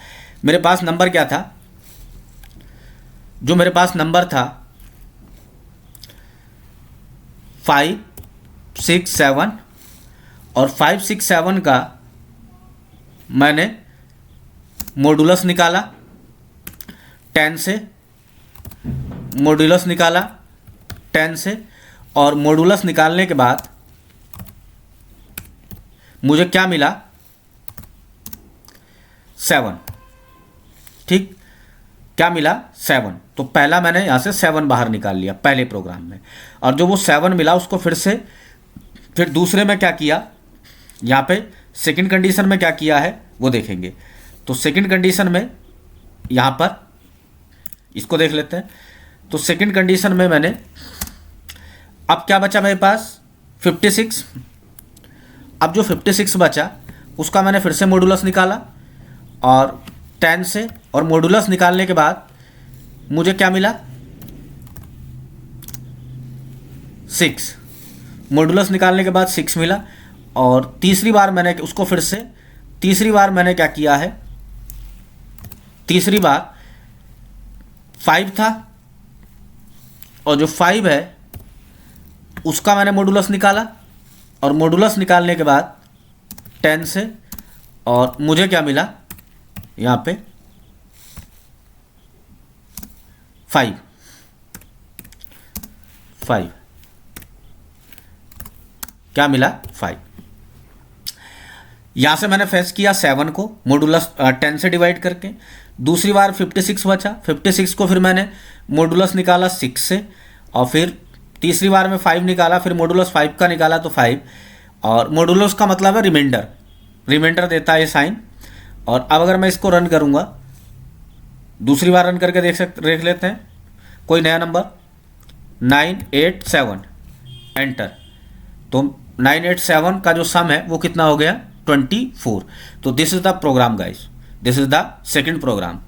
मेरे पास नंबर क्या था, जो मेरे पास नंबर था 5 6 7, और 5 6 7 का मैंने मॉडुलस निकाला 10 से, मॉडुलस निकाला 10 से, और मॉडुलस निकालने के बाद मुझे क्या मिला 7। ठीक, क्या मिला 7। तो पहला मैंने यहाँ से 7 बाहर निकाल लिया पहले प्रोग्राम में, और जो वो 7 मिला उसको फिर दूसरे में क्या किया, यहाँ पे सेकंड कंडीशन में क्या किया है वो देखेंगे। तो सेकंड कंडीशन में यहाँ पर इसको देख लेते हैं। तो सेकंड कंडीशन में मैंने, अब क्या बचा मेरे पास 56। अब जो 56 बचा उसका मैंने फिर से मॉडुलस निकाला और 10 से, और मॉडुलस निकालने के बाद मुझे क्या मिला 6। मॉडुलस निकालने के बाद 6 मिला, और तीसरी बार मैंने उसको तीसरी बार मैंने क्या किया है, तीसरी बार 5 था, और जो 5 है उसका मैंने मॉडुलस निकाला, और मॉडुलस निकालने के बाद 10 से, और मुझे क्या मिला यहाँ पे 5 क्या मिला 5। यहाँ से मैंने फेच किया 7 को मॉडुलस 10 से डिवाइड करके, दूसरी बार 56 बचा, 56 को फिर मैंने मॉडुलस निकाला 6 से, और फिर तीसरी बार में 5 निकाला, फिर मॉडुलस 5 का निकाला तो 5, और मॉडुलस का मतलब है रिमाइंडर, रिमाइंडर देता है ये साइन। और अब अगर मैं इसको रन करूँगा, दूसरी बार रन करके देख लेते हैं, कोई नया नंबर 987, एंटर। तो 987 का जो सम है वो कितना हो गया 24। तो this is the program guys, this is the second program.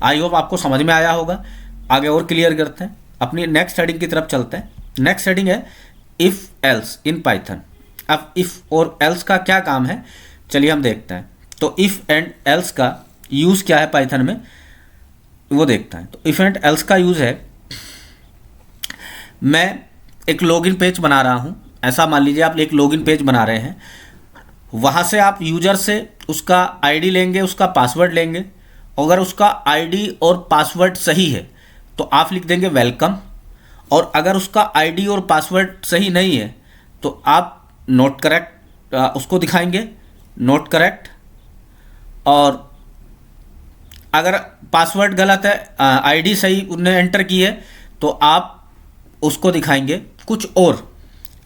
I hope आपको समझ में आया होगा। आगे और क्लियर करते हैं, अपनी नेक्स्ट हेडिंग की तरफ चलते हैं। नेक्स्ट हेडिंग है इफ एल्स इन पाइथन। अब इफ और एल्स का क्या काम है, चलिए हम देखते हैं। तो इफ एंड एल्स का यूज़ क्या है पाइथन में वो देखते हैं। तो इफ एंड एल्स का यूज़ है, मैं एक लॉगिन पेज बना रहा हूँ, ऐसा मान लीजिए आप एक लॉगिन पेज बना रहे हैं, वहाँ से आप यूज़र से उसका आईडी लेंगे, उसका पासवर्ड लेंगे। अगर उसका आईडी और पासवर्ड सही है तो आप लिख देंगे वेलकम, और अगर उसका आईडी और पासवर्ड सही नहीं है तो आप नोट करेक्ट उसको दिखाएंगे, नोट करेक्ट। और अगर पासवर्ड गलत है, आईडी सही उनने एंटर की है, तो आप उसको दिखाएंगे कुछ और।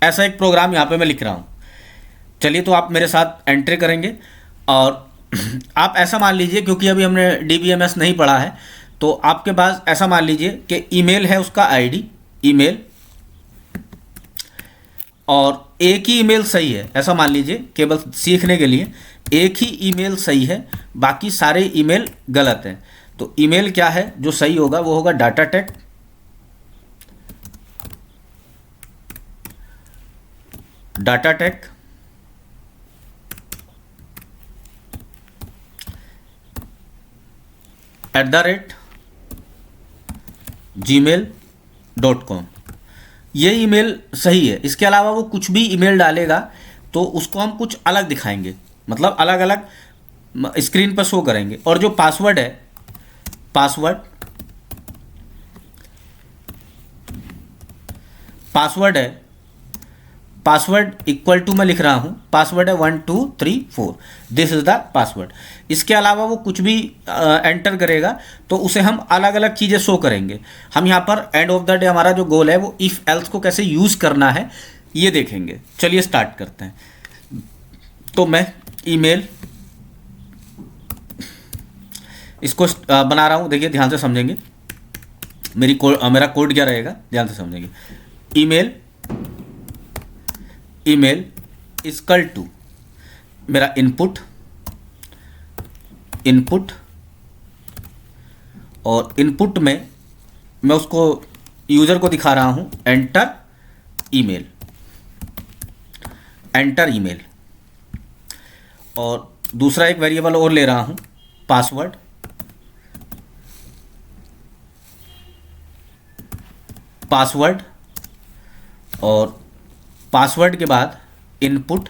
ऐसा एक प्रोग्राम यहाँ पे मैं लिख रहा हूँ। चलिए तो आप मेरे साथ एंट्री करेंगे, और आप ऐसा मान लीजिए, क्योंकि अभी हमने DBMS नहीं पढ़ा है, तो आपके पास ऐसा मान लीजिए कि ईमेल है उसका आईडी, ईमेल, और एक ही ईमेल सही है, ऐसा मान लीजिए, केवल सीखने के लिए एक ही ईमेल सही है, बाकी सारे ईमेल गलत हैं। तो ईमेल क्या है जो सही होगा, वो होगा डाटाटेक @gmail.com। ये ईमेल सही है। इसके अलावा वो कुछ भी ईमेल डालेगा तो उसको हम कुछ अलग दिखाएंगे, मतलब अलग अलग स्क्रीन पर शो करेंगे। और जो पासवर्ड है, पासवर्ड इक्वल टू मैं लिख रहा हूँ, पासवर्ड है 1 2 3 4, दिस इज द पासवर्ड। इसके अलावा वो कुछ भी एंटर करेगा तो उसे हम अलग अलग चीज़ें शो करेंगे। हम यहाँ पर एंड ऑफ द डे हमारा जो गोल है वो इफ़ एल्स को कैसे यूज़ करना है ये देखेंगे। चलिए स्टार्ट करते हैं। तो मैं ईमेल इसको बना रहा हूँ, देखिए ध्यान से समझेंगे, मेरा कोड क्या रहेगा, ध्यान से समझेंगे। ईमेल इक्वल टू मेरा इनपुट, और इनपुट में मैं उसको यूज़र को दिखा रहा हूँ एंटर ईमेल, और दूसरा एक वेरिएबल और ले रहा हूँ पासवर्ड, और पासवर्ड के बाद इनपुट।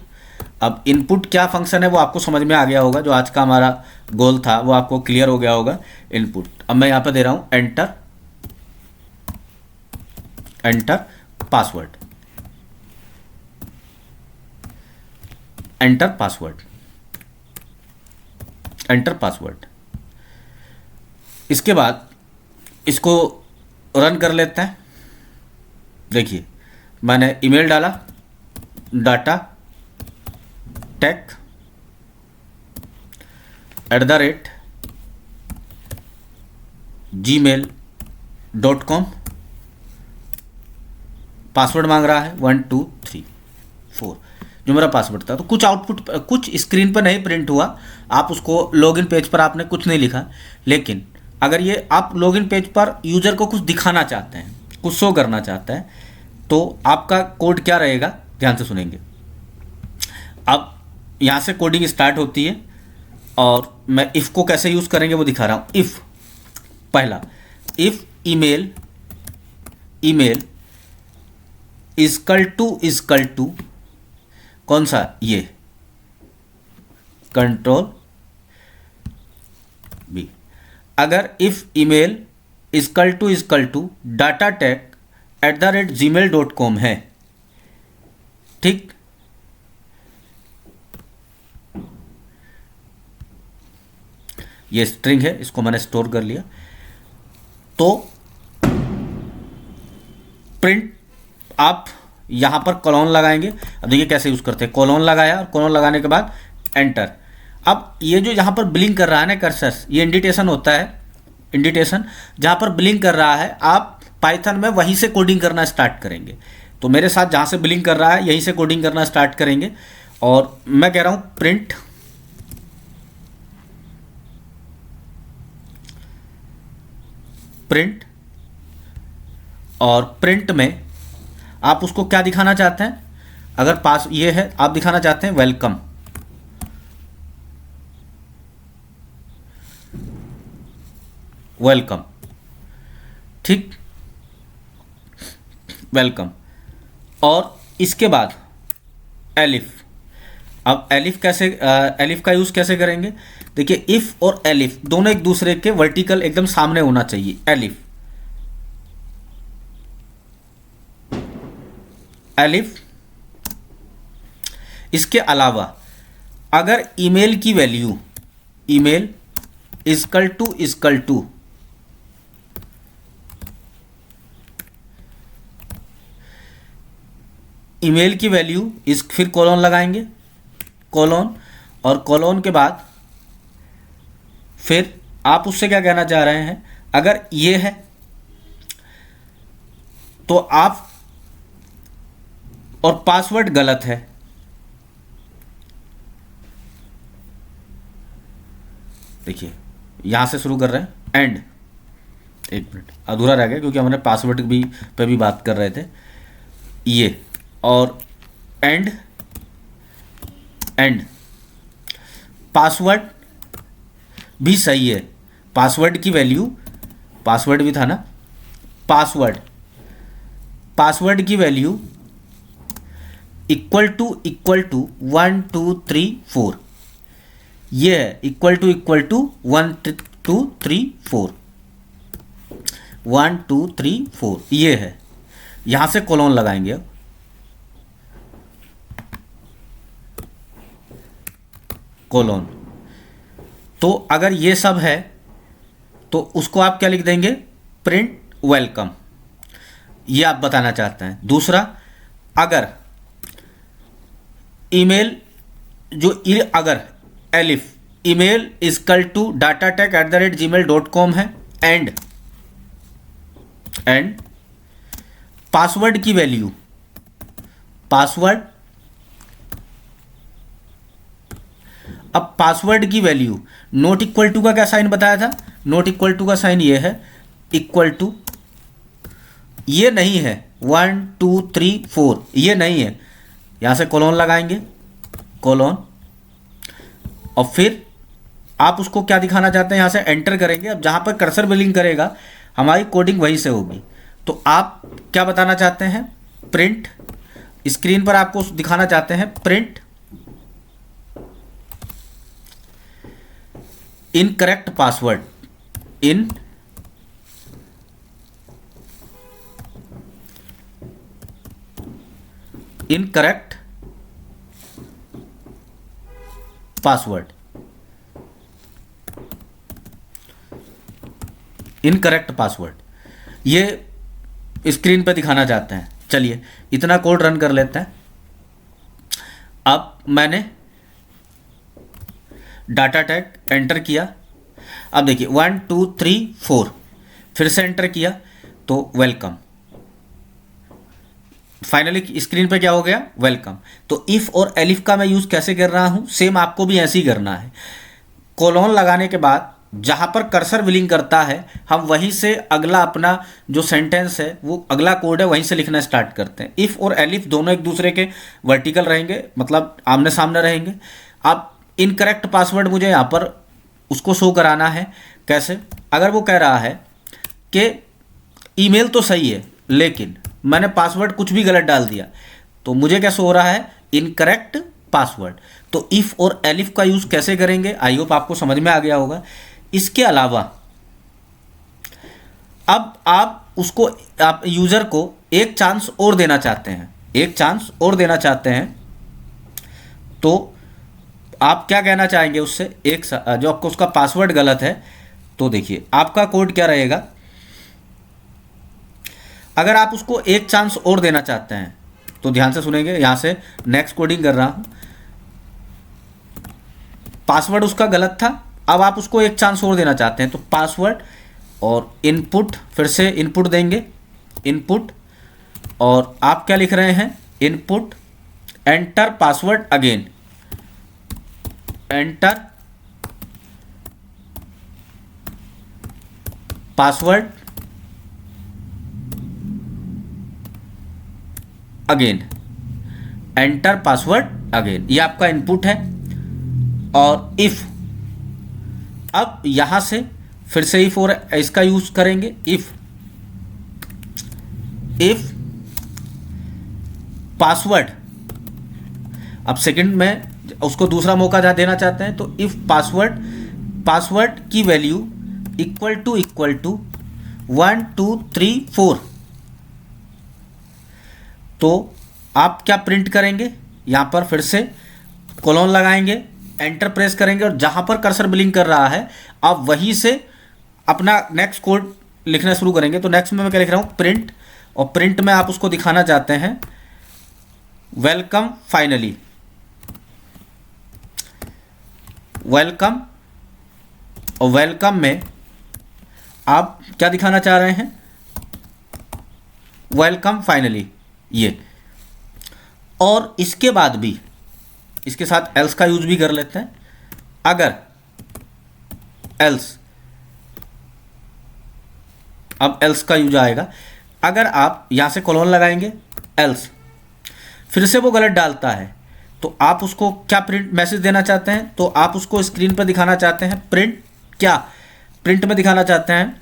अब इनपुट क्या फंक्शन है वो आपको समझ में आ गया होगा, जो आज का हमारा गोल था वो आपको क्लियर हो गया होगा। इनपुट अब मैं यहाँ पे दे रहा हूँ एंटर पासवर्ड, एंटर पासवर्ड। इसके बाद इसको रन कर लेते हैं। देखिए मैंने ईमेल डाला DataTech @gmail.com, पासवर्ड मांग रहा है 1 2 3 4, जो मेरा पासवर्ड था। तो कुछ आउटपुट कुछ स्क्रीन पर नहीं प्रिंट हुआ, आप उसको लॉगिन पेज पर आपने कुछ नहीं लिखा। लेकिन अगर ये आप लॉगिन पेज पर यूज़र को कुछ दिखाना चाहते हैं, कुछ शो करना चाहते हैं, तो आपका कोड क्या रहेगा, ध्यान से सुनेंगे। अब यहाँ से कोडिंग स्टार्ट होती है, और मैं इफ़ को कैसे यूज़ करेंगे वो दिखा रहा हूँ। इफ़ पहला, इफ़ ईमेल इक्वल टू कौन सा, ये कंट्रोल बी। अगर if email equal to DataTech @gmail.com है, ठीक। ये स्ट्रिंग है, इसको मैंने स्टोर कर लिया। तो प्रिंट आप यहाँ पर कॉलन लगाएंगे। अब देखिए कैसे यूज़ करते हैं, कॉलन लगाया और कॉलन लगाने के बाद एंटर। अब ये जो यहाँ पर ब्लिंक कर रहा है ना कर्सर, ये इंडिटेशन होता है, इंडिटेशन जहाँ पर ब्लिंक कर रहा है आप पाइथन में वहीं से कोडिंग करना स्टार्ट करेंगे। तो मेरे साथ जहाँ से ब्लिंक कर रहा है यहीं से कोडिंग करना स्टार्ट करेंगे। और मैं कह रहा हूँ प्रिंट प्रिंट और प्रिंट में आप उसको क्या दिखाना चाहते हैं, अगर पास ये है आप दिखाना चाहते हैं वेलकम, वेलकम, ठीक, वेलकम। और इसके बाद एलिफ। अब एलिफ कैसे, एलिफ का यूज़ कैसे करेंगे, देखिए इफ़ और एलिफ दोनों एक दूसरे के वर्टिकल एकदम सामने होना चाहिए। Elif, elif. इसके अलावा अगर ईमेल की value, email equal to email की वैल्यू इस, फिर कॉलन लगाएंगे, कॉलन, और कॉलन के बाद फिर आप उससे क्या कहना चाह रहे हैं, अगर ये है तो आप, और पासवर्ड गलत है, देखिए यहां से शुरू कर रहे हैं एंड, एक मिनट अधूरा रह गया क्योंकि हमने पासवर्ड भी पे भी बात कर रहे थे, ये और एंड, एंड। पासवर्ड भी सही है, पासवर्ड की वैल्यू, पासवर्ड भी था ना, पासवर्ड, पासवर्ड की वैल्यू इक्वल टू 1 2 3 4, ये है इक्वल टू 1 2 3 4, 1 2 3 4 ये है। यहां से कॉलन लगाएंगे, अब कॉलन। तो अगर ये सब है तो उसको आप क्या लिख देंगे, प्रिंट वेलकम, ये आप बताना चाहते हैं। दूसरा, अगर ईमेल जो अगर elif email equal to datatek@gmail.com है, एंड पासवर्ड की वैल्यू, पासवर्ड, अब पासवर्ड की वैल्यू नॉट इक्वल टू का क्या साइन बताया था, नॉट इक्वल टू का साइन ये है, इक्वल टू, ये नहीं है 1 2 3 4, ये नहीं है, यहां से कॉलन लगाएंगे, कॉलन, और फिर आप उसको क्या दिखाना चाहते हैं, यहां से एंटर करेंगे। अब जहां पर कर्सर बिलिंग करेगा हमारी कोडिंग वहीं से होगी। तो आप क्या बताना चाहते हैं, प्रिंट, स्क्रीन पर आपको दिखाना चाहते हैं print incorrect password, incorrect password, incorrect password, ये स्क्रीन पर दिखाना चाहते हैं। चलिए इतना कोड रन कर लेते हैं। अब मैंने डाटा टैग एंटर किया, अब देखिए 1 2 3 4, फिर से एंटर किया तो वेलकम, फाइनली स्क्रीन पे क्या हो गया, वेलकम। तो इफ़ और एलिफ का मैं यूज़ कैसे कर रहा हूँ, सेम आपको भी ऐसे ही करना है। कोलोन लगाने के बाद जहाँ पर कर्सर विलिंग करता है हम वहीं से अगला अपना जो सेंटेंस है, वो अगला कोड है, वहीं से लिखना स्टार्ट करते हैं। इफ़ और एलिफ दोनों एक दूसरे के वर्टिकल रहेंगे, मतलब आमने सामने रहेंगे। अब इनकरेक्ट पासवर्ड मुझे यहाँ पर उसको शो कराना है, कैसे, अगर वो कह रहा है कि ईमेल तो सही है लेकिन मैंने पासवर्ड कुछ भी गलत डाल दिया, तो मुझे क्या शो हो रहा है, इनकरेक्ट पासवर्ड। तो इफ़ और एलिफ का यूज़ कैसे करेंगे, आई होप आपको समझ में आ गया होगा। इसके अलावा अब आप उसको, आप यूज़र को एक चांस और देना चाहते हैं, एक चांस और देना चाहते हैं, तो आप क्या कहना चाहेंगे उससे, जो आपको उसका पासवर्ड गलत है, तो देखिए आपका कोड क्या रहेगा। अगर आप उसको एक चांस और देना चाहते हैं तो ध्यान से सुनेंगे, यहां से नेक्स्ट कोडिंग कर रहा हूं। पासवर्ड उसका गलत था, अब आप उसको एक चांस और देना चाहते हैं, तो पासवर्ड और इनपुट, फिर से इनपुट देंगे, इनपुट, और आप क्या लिख रहे हैं, input, enter password again, enter password again, enter password again, ये आपका इनपुट है। और इफ, अब यहां से फिर से इफ और इसका यूज करेंगे, इफ पासवर्ड, अब सेकंड में उसको दूसरा मौका देना चाहते हैं, तो इफ पासवर्ड की वैल्यू इक्वल टू 1 2 3 4, तो आप क्या प्रिंट करेंगे, यहां पर फिर से कोलोन लगाएंगे, एंटर प्रेस करेंगे, और जहां पर कर्सर ब्लिंक कर रहा है आप वहीं से अपना नेक्स्ट कोड लिखना शुरू करेंगे। तो नेक्स्ट में मैं क्या लिख रहा हूं, प्रिंट, और प्रिंट में आप उसको दिखाना चाहते हैं वेलकम फाइनली, वेलकम, और वेलकम में आप क्या दिखाना चाह रहे हैं, वेलकम फाइनली, ये। और इसके बाद भी इसके साथ एल्स का यूज भी कर लेते हैं। अगर एल्स, अब एल्स का यूज आएगा, अगर आप यहां से कोलोन लगाएंगे, एल्स, फिर से वो गलत डालता है, तो आप उसको क्या प्रिंट मैसेज देना चाहते हैं, तो आप उसको स्क्रीन पर दिखाना चाहते हैं प्रिंट, क्या प्रिंट में दिखाना चाहते हैं,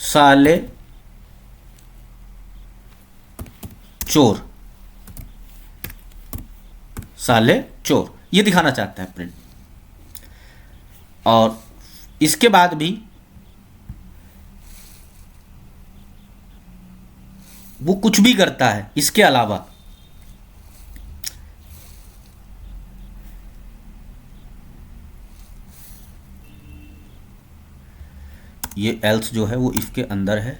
साले चोर, साले चोर, ये दिखाना चाहते हैं प्रिंट। और इसके बाद भी वो कुछ भी करता है इसके अलावा, ये एल्स जो है वो इफ के अंदर है,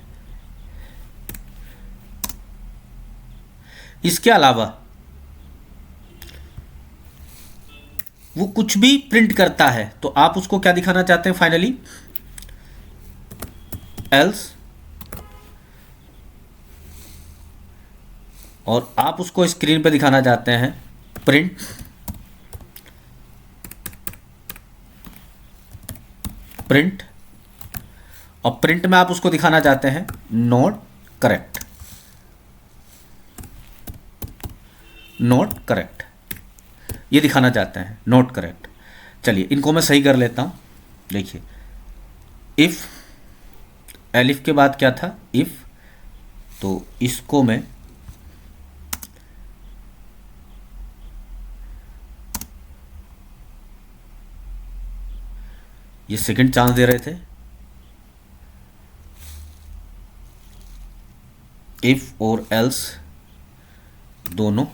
इसके अलावा वो कुछ भी प्रिंट करता है, तो आप उसको क्या दिखाना चाहते हैं फाइनली, एल्स, और आप उसको स्क्रीन पे दिखाना चाहते हैं प्रिंट, प्रिंट, और प्रिंट में आप उसको दिखाना चाहते हैं नॉट करेक्ट, नॉट करेक्ट, ये दिखाना चाहते हैं नॉट करेक्ट। चलिए इनको मैं सही कर लेता हूं, देखिए इफ, एलिफ के बाद क्या था, इफ, तो इसको मैं ये सेकंड चांस दे रहे थे, इफ और एल्स दोनों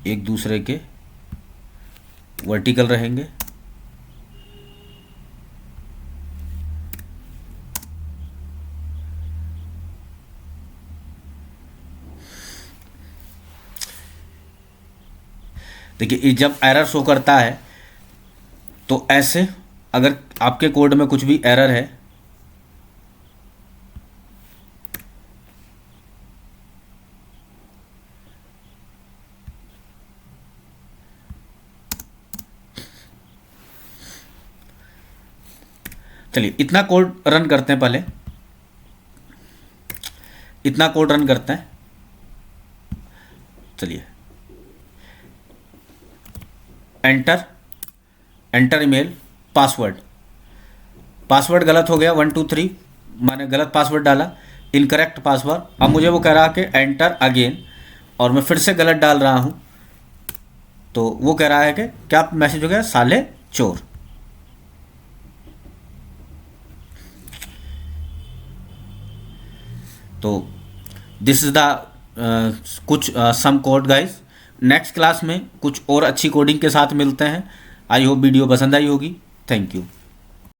एक दूसरे के वर्टिकल रहेंगे, देखिए जब एरर शो करता है तो ऐसे, अगर आपके कोड में कुछ भी एरर है, चलिए इतना कोड रन करते हैं, पहले इतना कोड रन करते हैं। चलिए enter, enter email, password, password गलत हो गया 1 2 3, मैंने गलत पासवर्ड डाला, इनकरेक्ट पासवर्ड। अब मुझे वो कह रहा कि एंटर अगेन, और मैं फिर से गलत डाल रहा हूं, तो वो कह रहा है कि क्या मैसेज हो गया, साले चोर। तो दिस इज द कुछ some code guys next class में कुछ और अच्छी कोडिंग के साथ मिलते हैं। आई होप वीडियो पसंद आई होगी। Thank you.